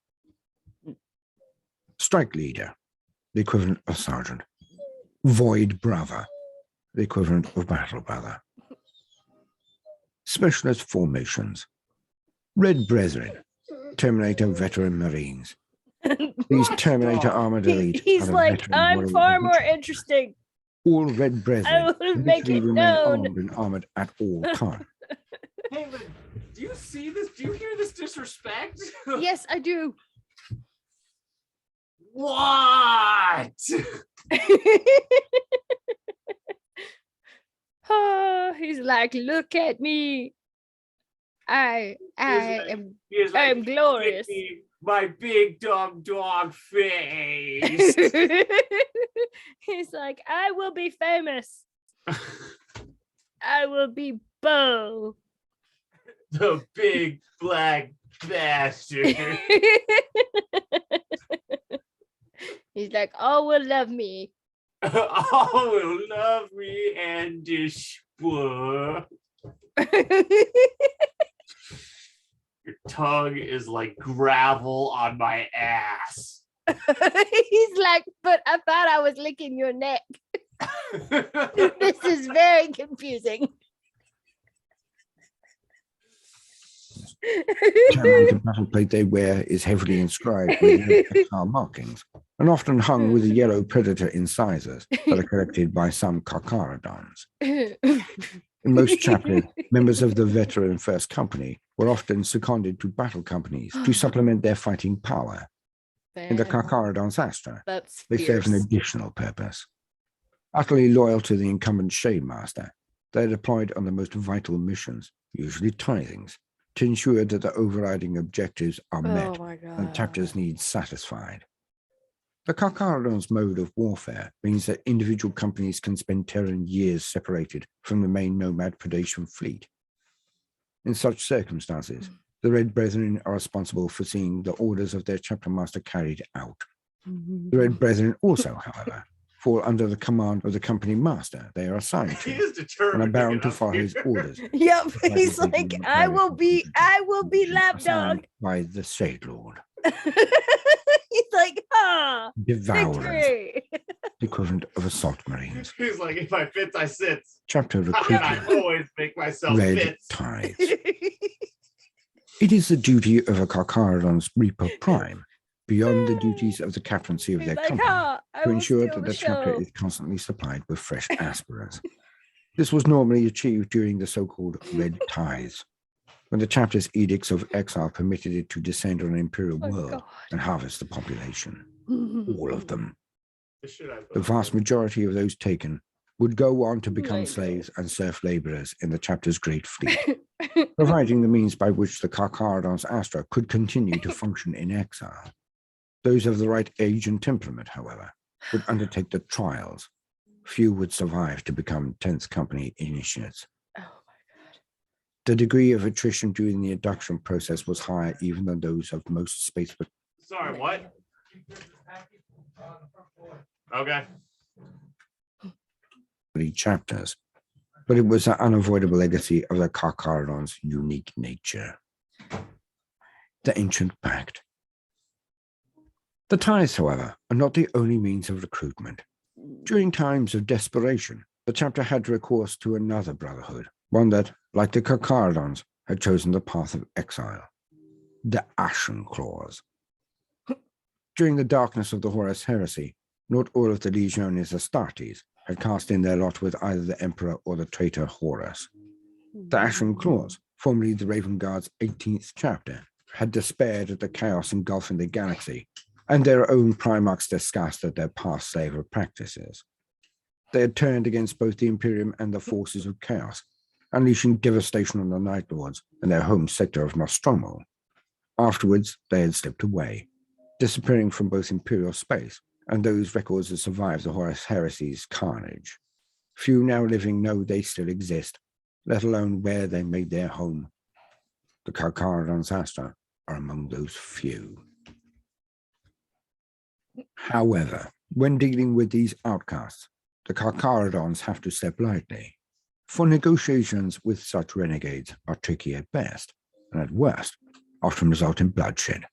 Strike Leader, the equivalent of Sergeant. Void Brother, the equivalent of Battle Brother. Specialist Formations. Red Brethren, Terminator Veteran Marines. These Terminator Armored Elite. He's like, I'm far more interesting. All Red Brethren I will make it remain known. armed and armored at all times. Hey, but do you see this? Do you hear this disrespect? Yes, I do. What? Oh, he's like, look at me. I am glorious. My big dumb dog face. He's like, I will be famous. I will be Bo. The big black bastard. He's like, all will love me. All will love me and despair. Your tongue is like gravel on my ass. He's like, but I thought I was licking your neck. This is very confusing. The battle plate they wear is heavily inscribed with exile markings and often hung with a yellow predator incisors that are collected by some Carcharadons. In most chapters, members of the veteran First Company were often seconded to battle companies to supplement their fighting power. In the Carcharadons Astra, they serve an additional purpose. Utterly loyal to the incumbent Shade Master, they are deployed on the most vital missions, usually tithings, to ensure that the overriding objectives are met and chapters' needs satisfied. The Carcharadons' mode of warfare means that individual companies can spend Terran years separated from the main Nomad Predation fleet. In such circumstances, the Red Brethren are responsible for seeing the orders of their chapter master carried out. The Red Brethren also, however, fall under the command of the company master they are assigned to and are bound to follow his orders. Yep, he's like, I will be lapdog by the Shade Lord. He's like, devourers, victory. the equivalent of assault marines. He's like, if I fit, I sit. Chapter And recruited I always make myself red fit. tides. It is the duty of a Carcharadon's Reaper Prime, beyond the duties of the captaincy of He's their like, company, I to will ensure steal that the the chapter show. is constantly supplied with fresh aspirants. This was normally achieved during the so-called Red Tides, when the chapter's edicts of exile permitted it to descend on an imperial Oh, world God. and harvest the population. All of them. The The vast majority of those taken would go on to become My slaves and serf laborers in the chapter's great fleet, providing the means by which the Carcharadons Astra could continue to function in exile. Those of the right age and temperament, however, would undertake the trials. Few would survive to become 10th Company initiates. Oh, The degree of attrition during the induction process was higher even than those of most space Sorry, what? Okay. chapters, but it was an unavoidable legacy of the Carcharadons' unique nature. The Ancient Pact. The ties, however, are not the only means of recruitment. During times of desperation, the chapter had recourse to another brotherhood, one that, like the Carcharadons, had chosen the path of exile. The Ashen Claws. During the darkness of the Horus Heresy, not all of the Legiones Astartes had cast in their lot with either the Emperor or the traitor Horus. The Ashen Claws, formerly the Raven Guard's 18th chapter, had despaired at the chaos engulfing the galaxy, and their own Primax disgust at their past slaver practices. They had turned against both the Imperium and the forces of chaos, unleashing devastation on the Night Lords and their home sector of Nostromo. Afterwards, they had slipped away, disappearing from both Imperial space and those records that survived the Horus Heresy's carnage. Few now living know they still exist, let alone where they made their home. The Carcharadons Astra are among those few. However, when dealing with these outcasts, the Carcharadons have to step lightly, for negotiations with such renegades are tricky at best, and at worst, often result in bloodshed.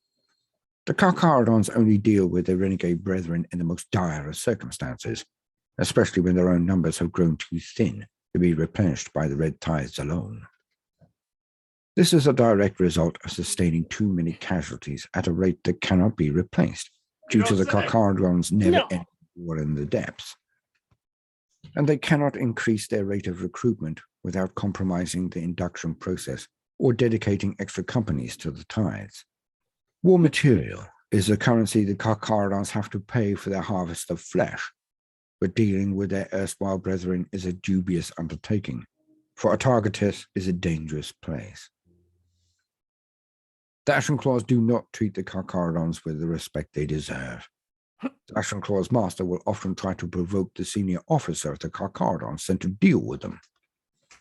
The Carcharadons only deal with their renegade brethren in the most dire of circumstances, especially when their own numbers have grown too thin to be replenished by the Red Tides alone. This is a direct result of sustaining too many casualties at a rate that cannot be replaced, due to the Carcharadons' never-ending war in the depths. And they cannot increase their rate of recruitment without compromising the induction process or dedicating extra companies to the tides. War material is the currency the Carcharadons have to pay for their harvest of flesh, but dealing with their erstwhile brethren is a dubious undertaking, for Targetus is a dangerous place. The Ashen Claws do not treat the Carcharadons with the respect they deserve. The Ashen Claws master will often try to provoke the senior officer of the Carcharadons sent to deal with them,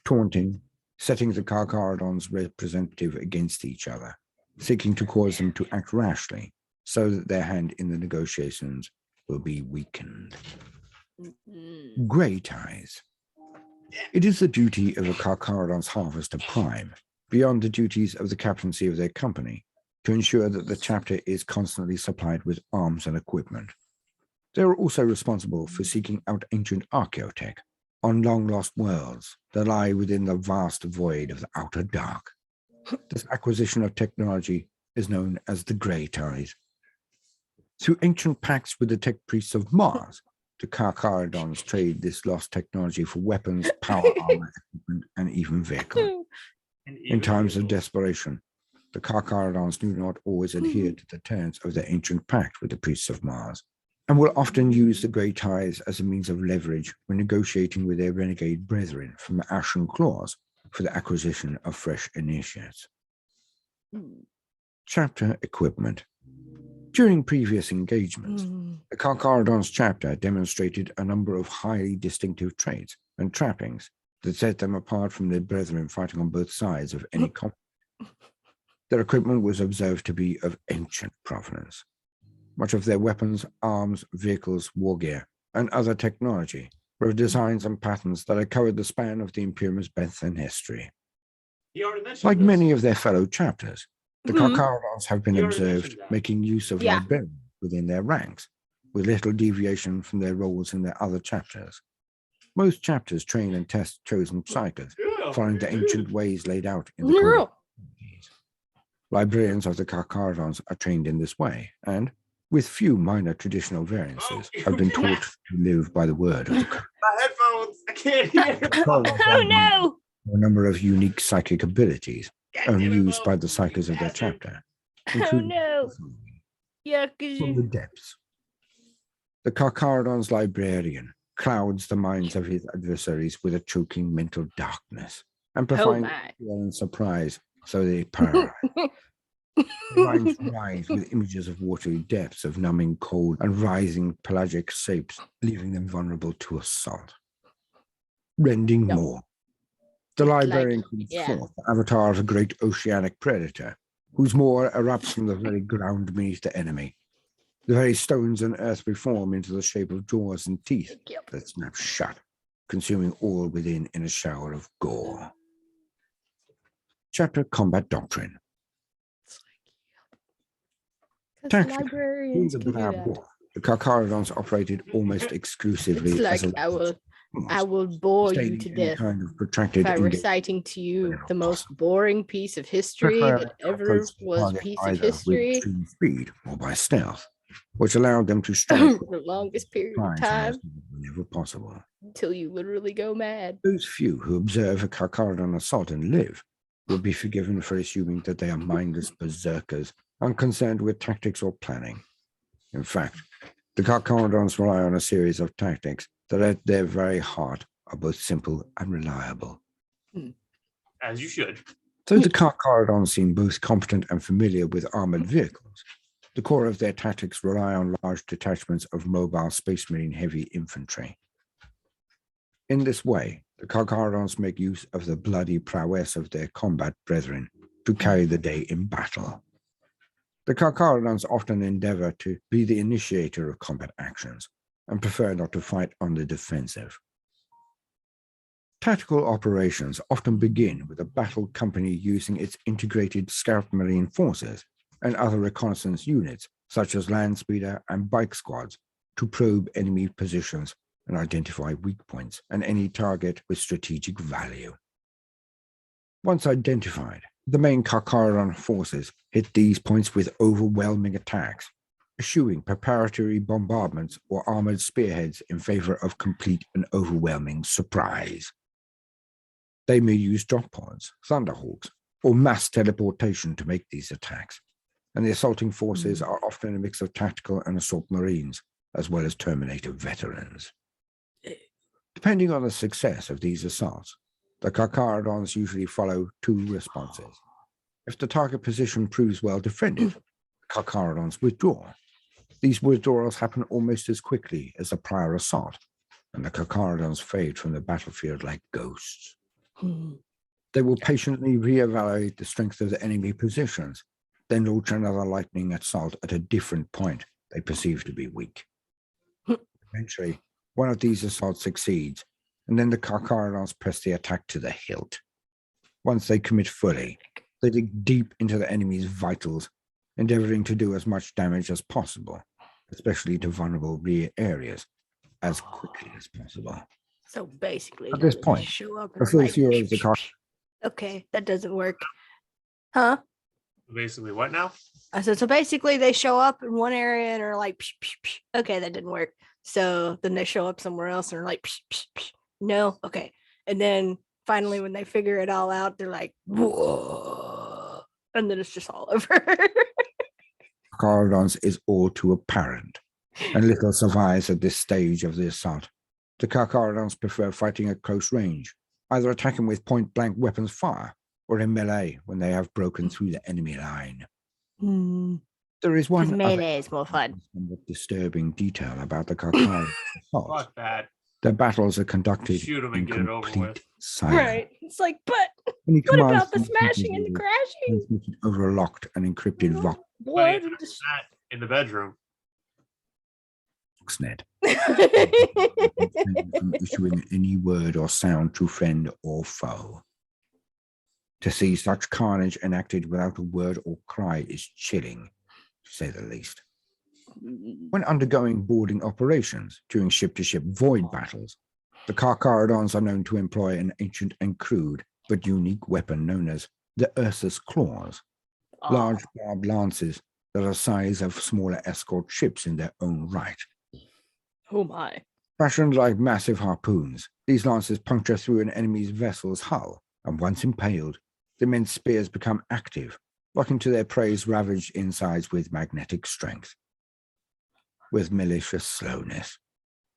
taunting, setting the Carcharadons' representative against each other, seeking to cause them to act rashly, so that their hand in the negotiations will be weakened. Grey ties. It is the duty of a Carcharadon's harvester prime, beyond the duties of the captaincy of their company, to ensure that the chapter is constantly supplied with arms and equipment. They are also responsible for seeking out ancient archaeotech on long-lost worlds that lie within the vast void of the outer dark. This acquisition of technology is known as the Grey Ties. Through ancient pacts with the tech priests of Mars, the Carcharadons trade this lost technology for weapons, power armor, equipment, and even vehicles. In times of desperation, the Carcharadons do not always adhere to the terms of their ancient pact with the priests of Mars, and will often use the Grey Ties as a means of leverage when negotiating with their renegade brethren from the Ashen Claws for the acquisition of fresh initiates. Chapter equipment. During previous engagements, the Carcharadons chapter demonstrated a number of highly distinctive traits and trappings that set them apart from their brethren fighting on both sides of any conflict. Their equipment was observed to be of ancient provenance. Much of their weapons, arms, vehicles, war gear, and other technology were of designs and patterns that had covered the span of the Imperium's birth and history. He already mentioned Like this. many of their fellow chapters, The Carcharadons have been You already observed mentioned that. making use of Yeah. librarians within their ranks, with little deviation from their roles in their other chapters. Most chapters train and test chosen psychers, following the ancient ways laid out in the Code of Communities. Librarians of the Carcharadons are trained in this way, and, with few minor traditional variances, have been taught to live by the word of the code. My headphones. I can't hear. Oh no! A number of unique psychic abilities only used by the psychers of their chapter. Oh no! Yeah, From the depths. The Carcharadon's librarian clouds the minds of his adversaries with a choking mental darkness, amplifying fear and surprise so they paralyze. Their minds rise with images of watery depths of numbing cold and rising pelagic shapes, leaving them vulnerable to assault. Rending more. The librarian comes forth, the avatar of a great oceanic predator, whose maw erupts from the very ground beneath the enemy. The very stones and earth reform into the shape of jaws and teeth that snap shut, consuming all within in a shower of gore. Chapter Combat Doctrine. Tactically, in the Bad War, the Carcharadons operated almost exclusively It's like as a I will bore you to any death kind of protracted by engagement reciting to you whenever the most possible. boring piece of history Preferring that to ever approach the was target piece of either with history extreme speed or by stealth, which allowed them to strike for the longest period of surprise time as whenever possible. until you literally go mad. Those few who observe a Carcharadon assault and live will be forgiven for assuming that they are mindless berserkers, unconcerned with tactics or planning. In fact, the Carcharadons rely on a series of tactics that at their very heart are both simple and reliable. As you should. Though the Carcharadons seem both competent and familiar with armored vehicles, the core of their tactics rely on large detachments of mobile Space Marine heavy infantry. In this way, the Carcharadons make use of the bloody prowess of their combat brethren to carry the day in battle. The Carcharadons often endeavor to be the initiator of combat actions and prefer not to fight on the defensive. Tactical operations often begin with a battle company using its integrated scout marine forces and other reconnaissance units, such as land speeder and bike squads, to probe enemy positions and identify weak points and any target with strategic value. Once identified, the main Carcharadon forces hit these points with overwhelming attacks, eschewing preparatory bombardments or armored spearheads in favor of complete and overwhelming surprise. They may use drop pods, thunderhawks, or mass teleportation to make these attacks, and the assaulting forces are often a mix of tactical and assault marines, as well as Terminator veterans. Depending on the success of these assaults, the Carcharadons usually follow two responses. If the target position proves well defended, the Carcharadons withdraw. These withdrawals happen almost as quickly as the prior assault, and the Carcharadons fade from the battlefield like ghosts. They will patiently reevaluate the strength of the enemy positions, then launch another lightning assault at a different point they perceive to be weak. Eventually, one of these assaults succeeds, and then the Carcharadons press the attack to the hilt. Once they commit fully, they dig deep into the enemy's vitals, endeavoring to do as much damage as possible, especially to vulnerable rear areas, as quickly as possible. So basically, At this they point, show up the and first viewer of the okay, that doesn't work. Huh? Basically, what now? I said, so basically they show up in one area and are like, psh, psh, psh. Okay, that didn't work. So then they show up somewhere else and are like, psh, psh, psh. No, okay. And then finally, when they figure it all out, they're like, whoa. And then it's just all over. Carcharadons is all too apparent, and little survives at this stage of the assault. The Carcharadons prefer fighting at close range, either attacking with point-blank weapons fire or in melee when they have broken through the enemy line. There is one melee is more fun. Disturbing detail about the Carcharadon assault. Fuck that. Their battles are conducted Shoot 'em in and get it over complete with. silence. Right. It's like, but Any what commands about the from smashing and the people crashing? transmitted over a locked and encrypted vox Blood Funny and just... that in the bedroom. net. From issuing any word or sound to friend or foe. To see such carnage enacted without a word or cry is chilling, to say the least. When undergoing boarding operations during ship-to-ship void battles, the Carcharadons are known to employ an ancient and crude but unique weapon known as the Ursus Claws, large barbed lances that are the size of smaller escort ships in their own right. Oh my. Fashioned like massive harpoons, these lances puncture through an enemy's vessel's hull, and once impaled, the men's spears become active, locking to their prey's ravaged insides with magnetic strength. With malicious slowness,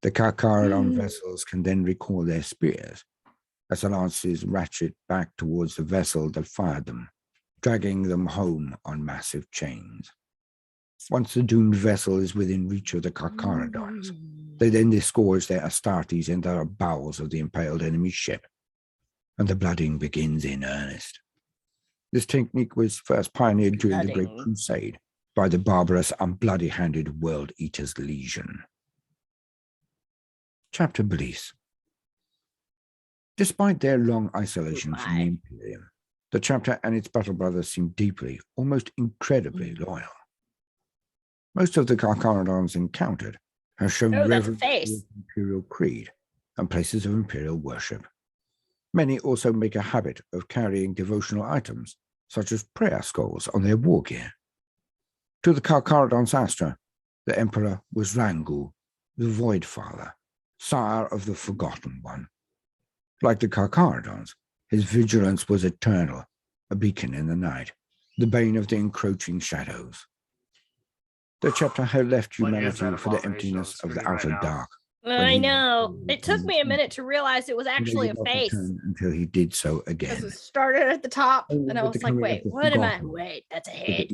the Carcharadon vessels can then recall their spears, as the lances ratchet back towards the vessel that fired them, dragging them home on massive chains. Once the doomed vessel is within reach of the Carcharadons, they then disgorge their Astartes into the bowels of the impaled enemy ship, and the blooding begins in earnest. This technique was first pioneered during the Great Crusade by the barbarous and bloody-handed World Eaters Legion. Chapter Bliss. Despite their long isolation from the Imperium, the chapter and its battle brothers seem deeply, almost incredibly loyal. Most of the Carcharadons encountered have shown reverence for the Imperial creed and places of Imperial worship. Many also make a habit of carrying devotional items, such as prayer skulls, on their war gear. To the Carcharadons Astra, the Emperor was Rangu, the Void Father, sire of the Forgotten One. Like the Carcharadons, his vigilance was eternal, a beacon in the night, the bane of the encroaching shadows. The chapter had left humanity for the emptiness of the outer dark. I know. It took me a minute to realize it was actually a face. Until he did so again. Because it started at the top, and I was like, wait, what am I? Wait, that's a head.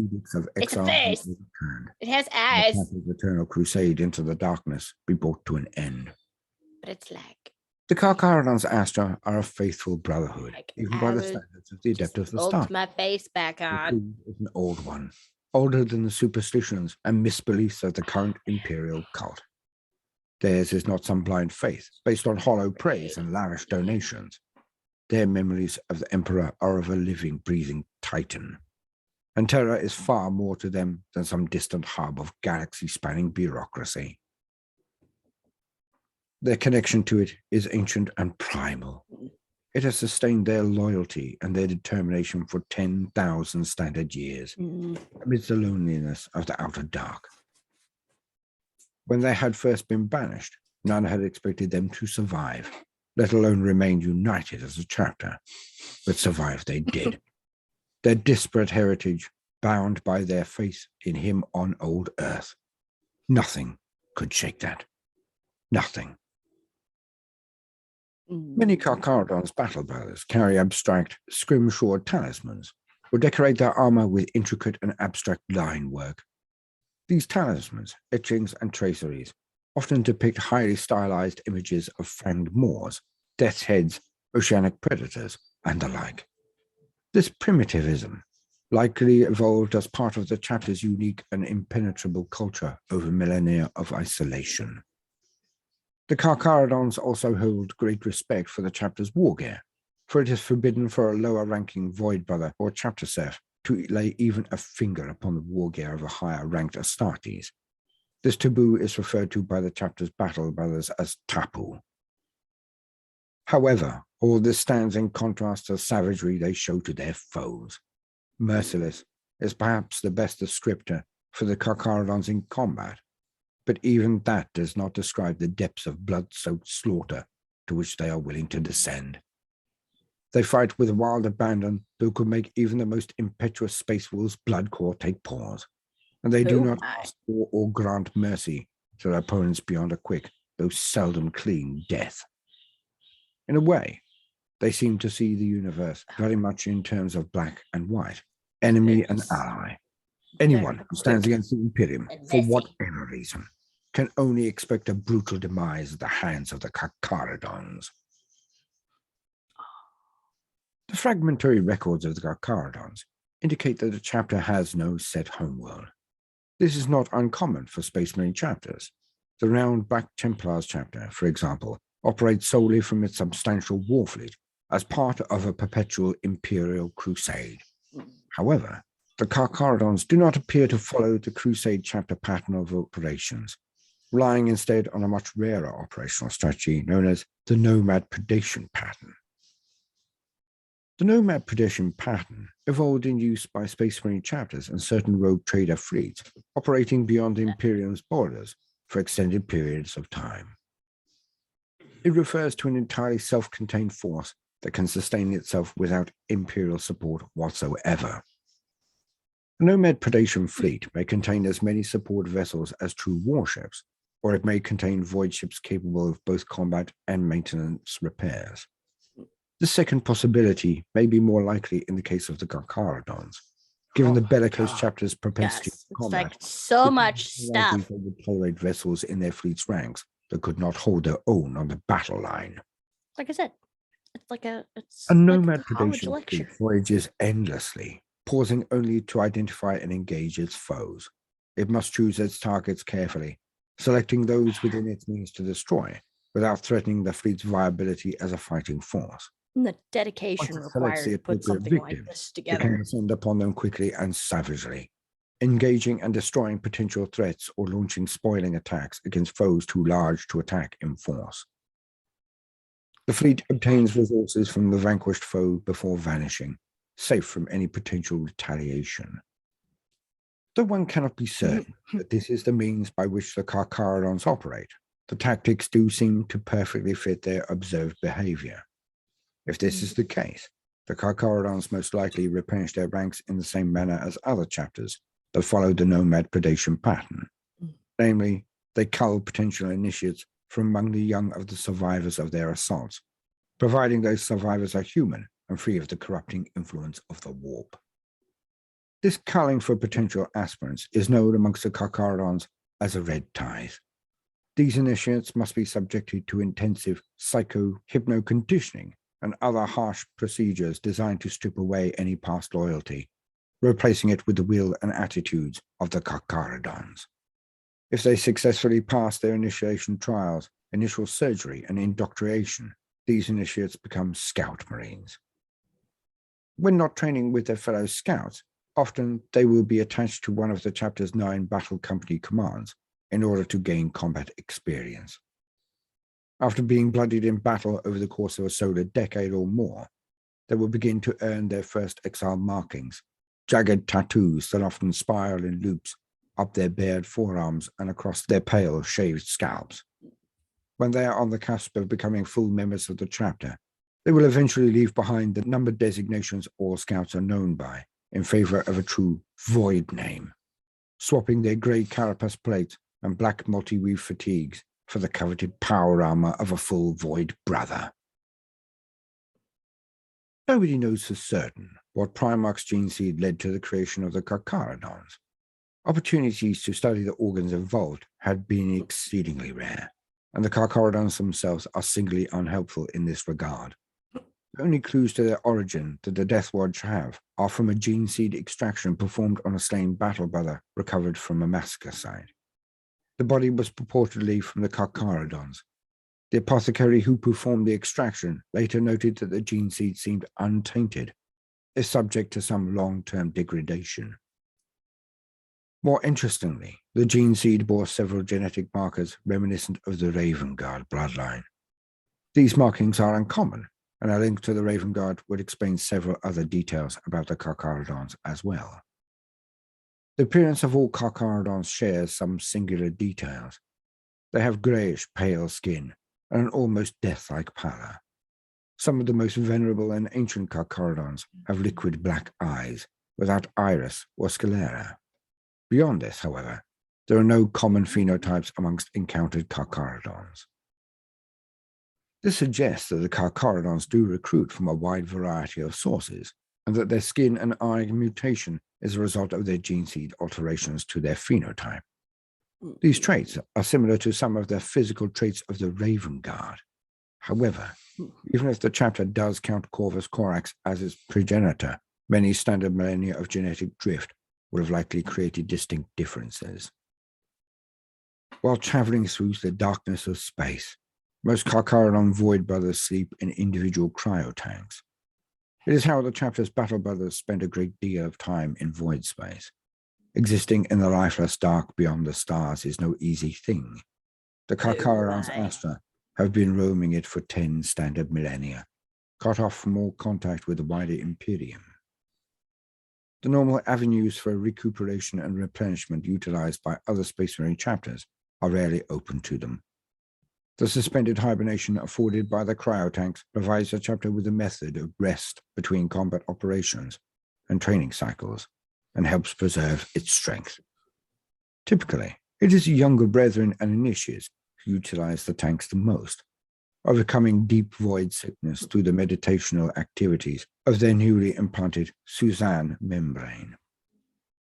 It's a face. It has eyes. The eternal crusade into the darkness be brought to an end. But it's like... The Carcharadons Astra are a faithful brotherhood, even by the standards of the Adept of the Start. My face back on. It's an old one, older than the superstitions and misbeliefs of the current imperial cult. Theirs is not some blind faith based on hollow praise and lavish donations. Their memories of the Emperor are of a living, breathing titan. And terror is far more to them than some distant hub of galaxy-spanning bureaucracy. Their connection to it is ancient and primal. It has sustained their loyalty and their determination for 10,000 standard years, amidst the loneliness of the outer dark. When they had first been banished, none had expected them to survive, let alone remain united as a chapter. But survive they did. Their disparate heritage, bound by their faith in him on old Earth. Nothing could shake that. Nothing. Many Carcharadons battle brothers carry abstract, scrimshaw talismans, or decorate their armor with intricate and abstract line work. These talismans, etchings, and traceries often depict highly stylized images of fanged Moors, death's heads, oceanic predators, and the like. This primitivism likely evolved as part of the chapter's unique and impenetrable culture over millennia of isolation. The Carcharadons also hold great respect for the chapter's war gear, for it is forbidden for a lower-ranking Void Brother or Chapter Serf to lay even a finger upon the war gear of a higher-ranked Astartes. This taboo is referred to by the chapter's battle brothers as tapu. However, all this stands in contrast to the savagery they show to their foes. Merciless is perhaps the best descriptor for the Carcharadons in combat, but even that does not describe the depths of blood-soaked slaughter to which they are willing to descend. They fight with wild abandon that could make even the most impetuous Space Wolf's blood core take pause, and they do not ask for or grant mercy to their opponents beyond a quick, though seldom clean, death. In a way, they seem to see the universe very much in terms of black and white, enemy and ally. Anyone who stands against the Imperium, for whatever reason, can only expect a brutal demise at the hands of the Carcharadons. The fragmentary records of the Carcharadons indicate that the chapter has no set homeworld. This is not uncommon for Space Marine chapters. The renowned Black Templars chapter, for example, operates solely from its substantial war fleet as part of a perpetual imperial crusade. However, the Carcharadons do not appear to follow the crusade chapter pattern of operations, relying instead on a much rarer operational strategy known as the Nomad Predation pattern. The Nomad Predation pattern evolved in use by Space Marine chapters and certain rogue trader fleets operating beyond the Imperium's borders for extended periods of time. It refers to an entirely self-contained force that can sustain itself without Imperial support whatsoever. A Nomad Predation fleet may contain as many support vessels as true warships, or it may contain void ships capable of both combat and maintenance repairs. The second possibility may be more likely in the case of the Carcharadons, given the bellicose chapter's propensity Yes, to it's combat. like so it much is likely stuff. they would tolerate vessels in their fleet's ranks that could not hold their own on the battle line. Like I said, it's like A like Nomad a college Predation lecture. fleet voyages endlessly, pausing only to identify and engage its foes. It must choose its targets carefully, selecting those within its means to destroy, without threatening the fleet's viability as a fighting force. And the dedication Once it selects required the to put appropriate something like victims, this it can together. descend upon them quickly and savagely, engaging and destroying potential threats or launching spoiling attacks against foes too large to attack in force. The fleet obtains resources from the vanquished foe before vanishing, safe from any potential retaliation. Though one cannot be certain that this is the means by which the Carcharadons operate, the tactics do seem to perfectly fit their observed behavior. If this is the case, the Carcharadons most likely replenish their ranks in the same manner as other chapters that follow the Nomad Predation pattern. Namely, they cull potential initiates from among the young of the survivors of their assaults, providing those survivors are human and free of the corrupting influence of the warp. This culling for potential aspirants is known amongst the Carcharadons as a red tithe. These initiates must be subjected to intensive psycho-hypno-conditioning and other harsh procedures designed to strip away any past loyalty, replacing it with the will and attitudes of the Carcharadons. If they successfully pass their initiation trials, initial surgery, and indoctrination, these initiates become Scout Marines. When not training with their fellow Scouts, often they will be attached to one of the chapter's 9 battle company commands in order to gain combat experience. After being bloodied in battle over the course of a solar decade or more, they will begin to earn their first exile markings, jagged tattoos that often spiral in loops up their bared forearms and across their pale, shaved scalps. When they are on the cusp of becoming full members of the chapter, they will eventually leave behind the numbered designations all Scouts are known by in favor of a true void name, swapping their grey carapace plates and black multi-weave fatigues for the coveted power armor of a full void brother. Nobody knows for certain what Primax gene seed led to the creation of the Carcharadons. Opportunities to study the organs involved had been exceedingly rare, and the Carcharadons themselves are singularly unhelpful in this regard. The only clues to their origin that the Death Watch have are from a gene seed extraction performed on a slain battle brother recovered from a massacre site. The body was purportedly from the Carcharadons. The apothecary who performed the extraction later noted that the gene seed seemed untainted, if subject to some long-term degradation. More interestingly, the gene seed bore several genetic markers reminiscent of the Raven Guard bloodline. These markings are uncommon, and a link to the Raven Guard would explain several other details about the Carcharadons as well. The appearance of all Carcharadons shares some singular details. They have greyish pale skin and an almost death-like pallor. Some of the most venerable and ancient Carcharadons have liquid black eyes, without iris or sclera. Beyond this, however, there are no common phenotypes amongst encountered Carcharadons. This suggests that the Carcharadons do recruit from a wide variety of sources, and that their skin and eye mutation is a result of their gene seed alterations to their phenotype. These traits are similar to some of the physical traits of the Raven Guard. However, even if the chapter does count Corvus Corax as its progenitor, many standard millennia of genetic drift would have likely created distinct differences. While traveling through the darkness of space, Most Carcharadon void brothers sleep in individual cryotanks. It is how the chapter's battle brothers spend a great deal of time in void space. Existing in the lifeless dark beyond the stars is no easy thing. The Carcharadons Astra have been roaming it for 10 standard millennia, cut off from all contact with the wider Imperium. The normal avenues for recuperation and replenishment utilized by other Space Marine chapters are rarely open to them. The suspended hibernation afforded by the cryotanks provides the chapter with a method of rest between combat operations and training cycles, and helps preserve its strength. Typically, it is younger brethren and initiates who utilize the tanks the most, overcoming deep void sickness through the meditational activities of their newly implanted Suzanne membrane.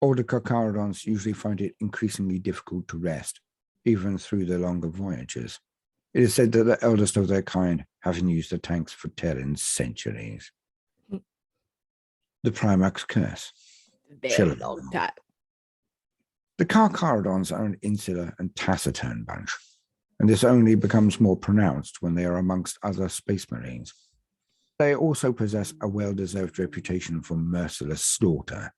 Older Carcharadons usually find it increasingly difficult to rest, even through their longer voyages. It is said that the eldest of their kind haven't used the tanks for Terran's centuries. The Primax Curse. Very long time. The Carcharadons are an insular and taciturn bunch, and this only becomes more pronounced when they are amongst other Space Marines. They also possess a well-deserved reputation for merciless slaughter.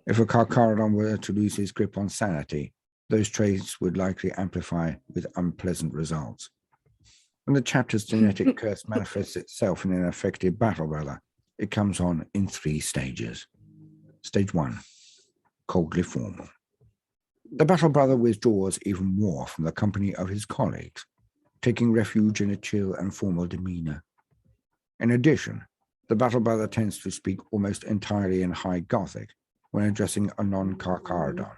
If a Carcharadon were to lose his grip on sanity, those traits would likely amplify with unpleasant results. When the chapter's genetic curse manifests itself in an effective battle brother, it comes on in 3 stages. Stage 1, coldly formal. The battle brother withdraws even more from the company of his colleagues, taking refuge in a chill and formal demeanor. In addition, the battle brother tends to speak almost entirely in High Gothic when addressing a non-Carcharadon,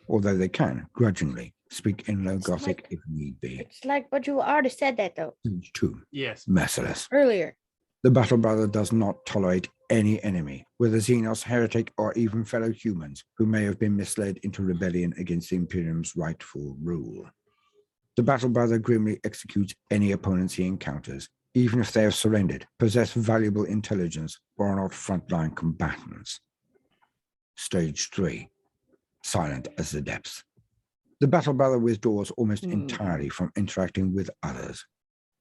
although they can, grudgingly, speak in Low Gothic if need be. It's like, but you already said that though. Stage 2, Yes. merciless. Earlier. The battle brother does not tolerate any enemy, whether Xenos, heretic, or even fellow humans who may have been misled into rebellion against the Imperium's rightful rule. The battle brother grimly executes any opponents he encounters, even if they have surrendered, possess valuable intelligence, or are not frontline combatants. Stage 3, silent as the depths. The battle brother withdraws almost entirely from interacting with others.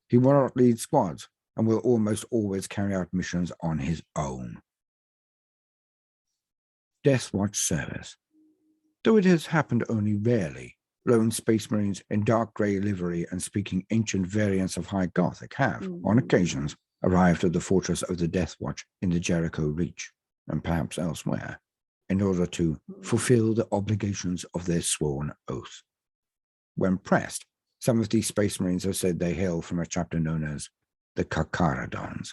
He will not lead squads, and will almost always carry out missions on his own. Death Watch service. Though it has happened only rarely, lone Space Marines in dark grey livery and speaking ancient variants of High Gothic have, on occasions, arrived at the fortress of the Death Watch in the Jericho Reach, and perhaps elsewhere, in order to fulfill the obligations of their sworn oath. When pressed, some of these Space Marines have said they hail from a chapter known as the Carcharadons.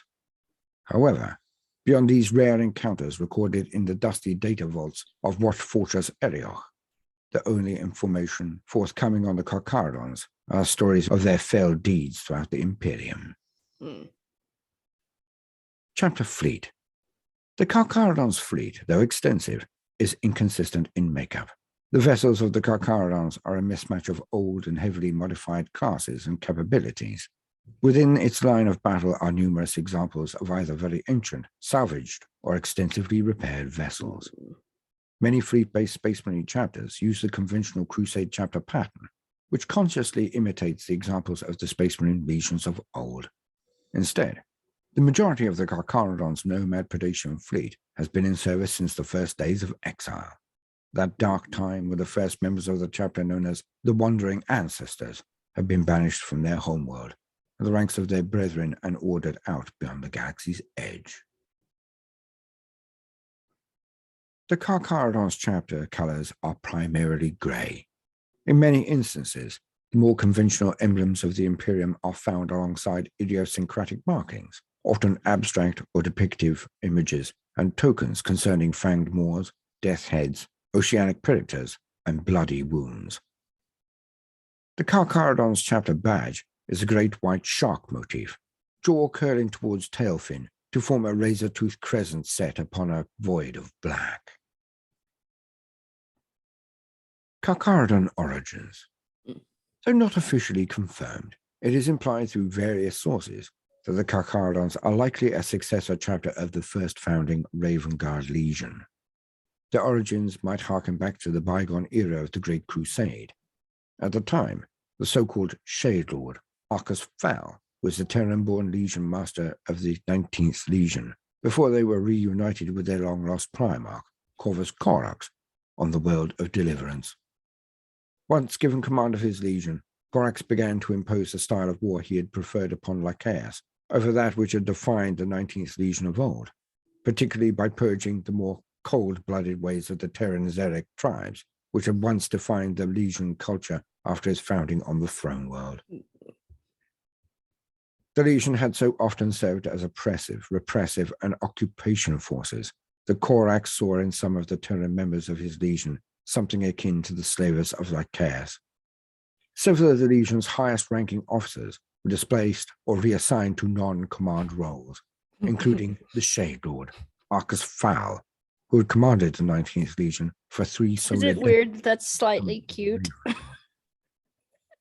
However, beyond these rare encounters recorded in the dusty data vaults of Watch Fortress Erioch, the only information forthcoming on the Carcharadons are stories of their fell deeds throughout the Imperium. Chapter Fleet. The Carcharadons' fleet, though extensive, is inconsistent in makeup. The vessels of the Carcharadons are a mismatch of old and heavily modified classes and capabilities. Within its line of battle are numerous examples of either very ancient, salvaged, or extensively repaired vessels. Many fleet-based Space Marine chapters use the conventional Crusade chapter pattern, which consciously imitates the examples of the Space Marine legions of old. Instead, the majority of the Carcharadons' Nomad Predation fleet has been in service since the first days of exile, that dark time when the first members of the chapter known as the Wandering Ancestors have been banished from their homeworld, the ranks of their brethren and ordered out beyond the galaxy's edge. The Carcharadons chapter colors are primarily grey. In many instances, the more conventional emblems of the Imperium are found alongside idiosyncratic markings, often abstract or depictive images and tokens concerning fanged maws, death heads, oceanic predators, and bloody wounds. The Carcharadons chapter badge is a great white shark motif, jaw curling towards tail fin to form a razor-toothed crescent set upon a void of black. Carcharadon origins. Though not officially confirmed, it is implied through various sources that the Carcharadons are likely a successor chapter of the first founding Raven Guard Legion. Their origins might harken back to the bygone era of the Great Crusade. At the time, the so-called Shade Lord, Arcus Fowl was the Terran-born Legion Master of the 19th Legion before they were reunited with their long-lost Primarch, Corvus Corax, on the World of Deliverance. Once given command of his Legion, Corax began to impose the style of war he had preferred upon Lycaeus over that which had defined the 19th Legion of old, particularly by purging the more cold-blooded ways of the Terran Zartac tribes, which had once defined the Legion culture after its founding on the throne world. The Legion had so often served as oppressive, repressive, and occupation forces that Corax saw in some of the Terran members of his Legion something akin to the slavers of Lycaeus. Several of the Legion's highest-ranking officers were displaced or reassigned to non-command roles, including the Shade Lord, Arcus Fowl, who had commanded the 19th Legion for 3 Is solar it weird that that's slightly cute?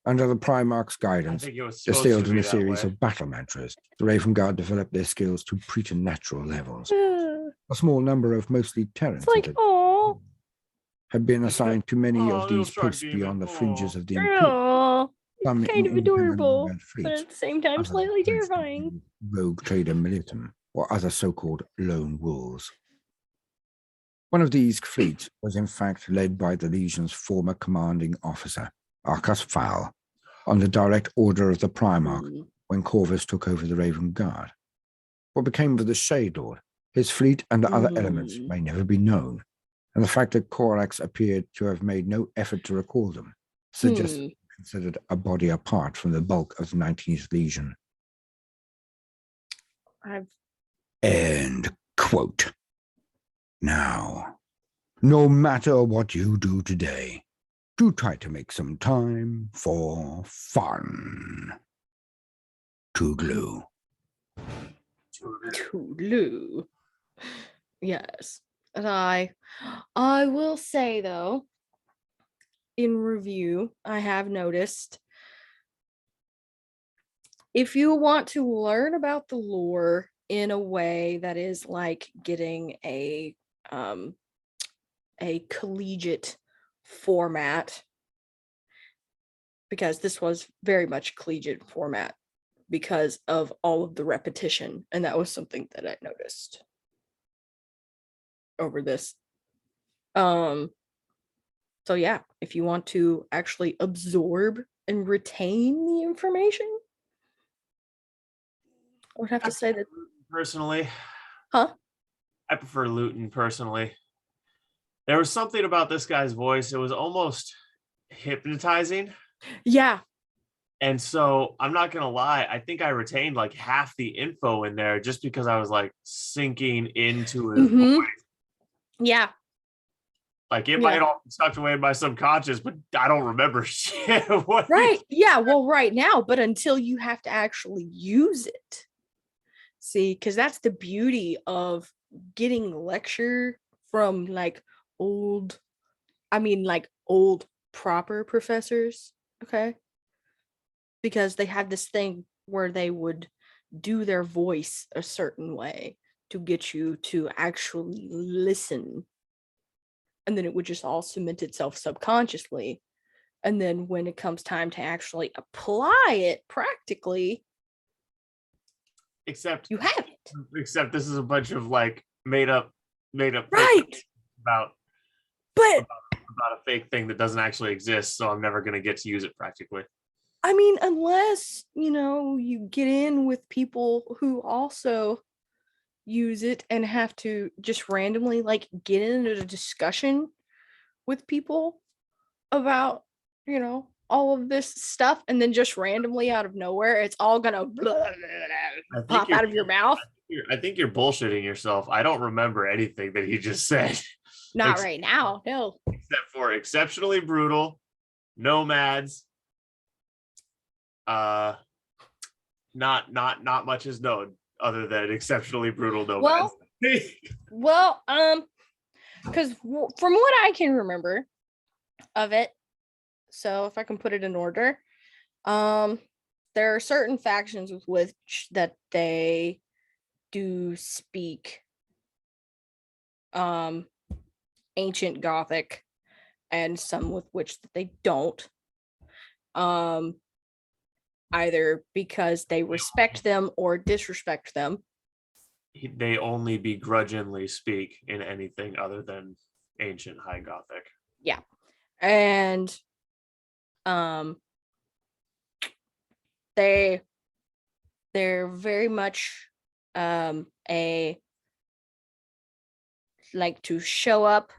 Under the Primarch's I guidance, think it was supposed distilled to in be a that series way. of battle mantras, the Raven Guard developed their skills to preternatural levels. It's A small number of mostly Terrans like, oh, had been assigned to many Oh, of little these shark posts demon. beyond the fringes Oh. of the Imperium, some kind in of independent adorable, Nomad but fleets, at the same time others slightly posted terrifying. in rogue trader militum, or other so-called lone wolves. One of these fleets was in fact led by the Legion's former commanding officer, Arcus Fowl, on the direct order of the Primarch when Corvus took over the Raven Guard. What became of the Shade Lord, his fleet and the other elements may never be known, and the fact that Corax appeared to have made no effort to recall them suggests that he considered a body apart from the bulk of the 19th Legion. End quote. Now, no matter what you do today, do try to make some time for fun. Toodaloo. Toodaloo. Yes. And I will say though, in review, I have noticed if you want to learn about the lore in a way that is like getting a collegiate format, because this was very much collegiate format because of all of the repetition, and that was something that I noticed over this. So yeah, if you want to actually absorb and retain the information, I would have to say that Personally, I prefer Luton personally. There was something about this guy's voice. It was almost hypnotizing. Yeah. And so I'm not going to lie. I think I retained like half the info in there just because I was like sinking into his voice. Yeah. Like it might all be tucked away in my subconscious, but I don't remember shit. Right. Yeah. Well, right now, but until you have to actually use it. See, because that's the beauty of getting lecture from like old proper professors. Okay. Because they have this thing where they would do their voice a certain way to get you to actually listen. And then it would just all cement itself subconsciously. And then when it comes time to actually apply it practically, except you have it. Except this is a bunch of like made up Right. about a fake thing that doesn't actually exist. So I'm never going to get to use it practically. I mean, unless, you get in with people who also use it and have to just randomly like get into a discussion with people about, all of this stuff, and then just randomly out of nowhere, it's all gonna pop out of your mouth. I think you're bullshitting yourself. I don't remember anything that he just said. Not right now, no. Except for exceptionally brutal, nomads. Not much is known other than exceptionally brutal nomads. Well, because from what I can remember of it, so if I can put it in order, there are certain factions with which that they do speak ancient Gothic, and some with which that they don't. either because they respect them or disrespect them. They only begrudgingly speak in anything other than ancient High Gothic. Yeah. And they're very much like to show up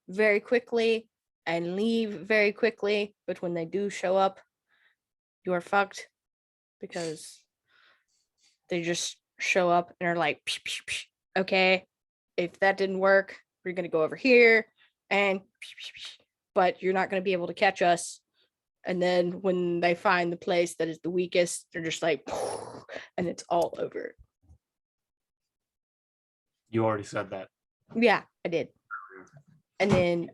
very quickly and leave very quickly, but when they do show up, you are fucked because they just show up and are like, psh, psh, psh. Okay, if that didn't work, we're gonna go over here and but you're not gonna be able to catch us. And then when they find the place that is the weakest, they're just like and it's all over. You already said that. Yeah, I did. And then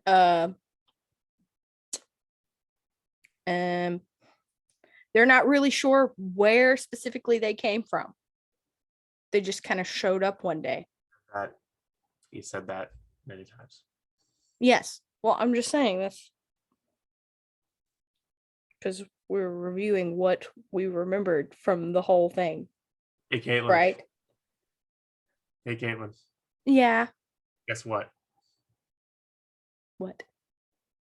they're not really sure where specifically they came from. They just kind of showed up one day. You said that many times. Yes. Well, I'm just saying that's because we're reviewing what we remembered from the whole thing. Hey, Caitlin. Right? Hey, Caitlin. Yeah. Guess what? What?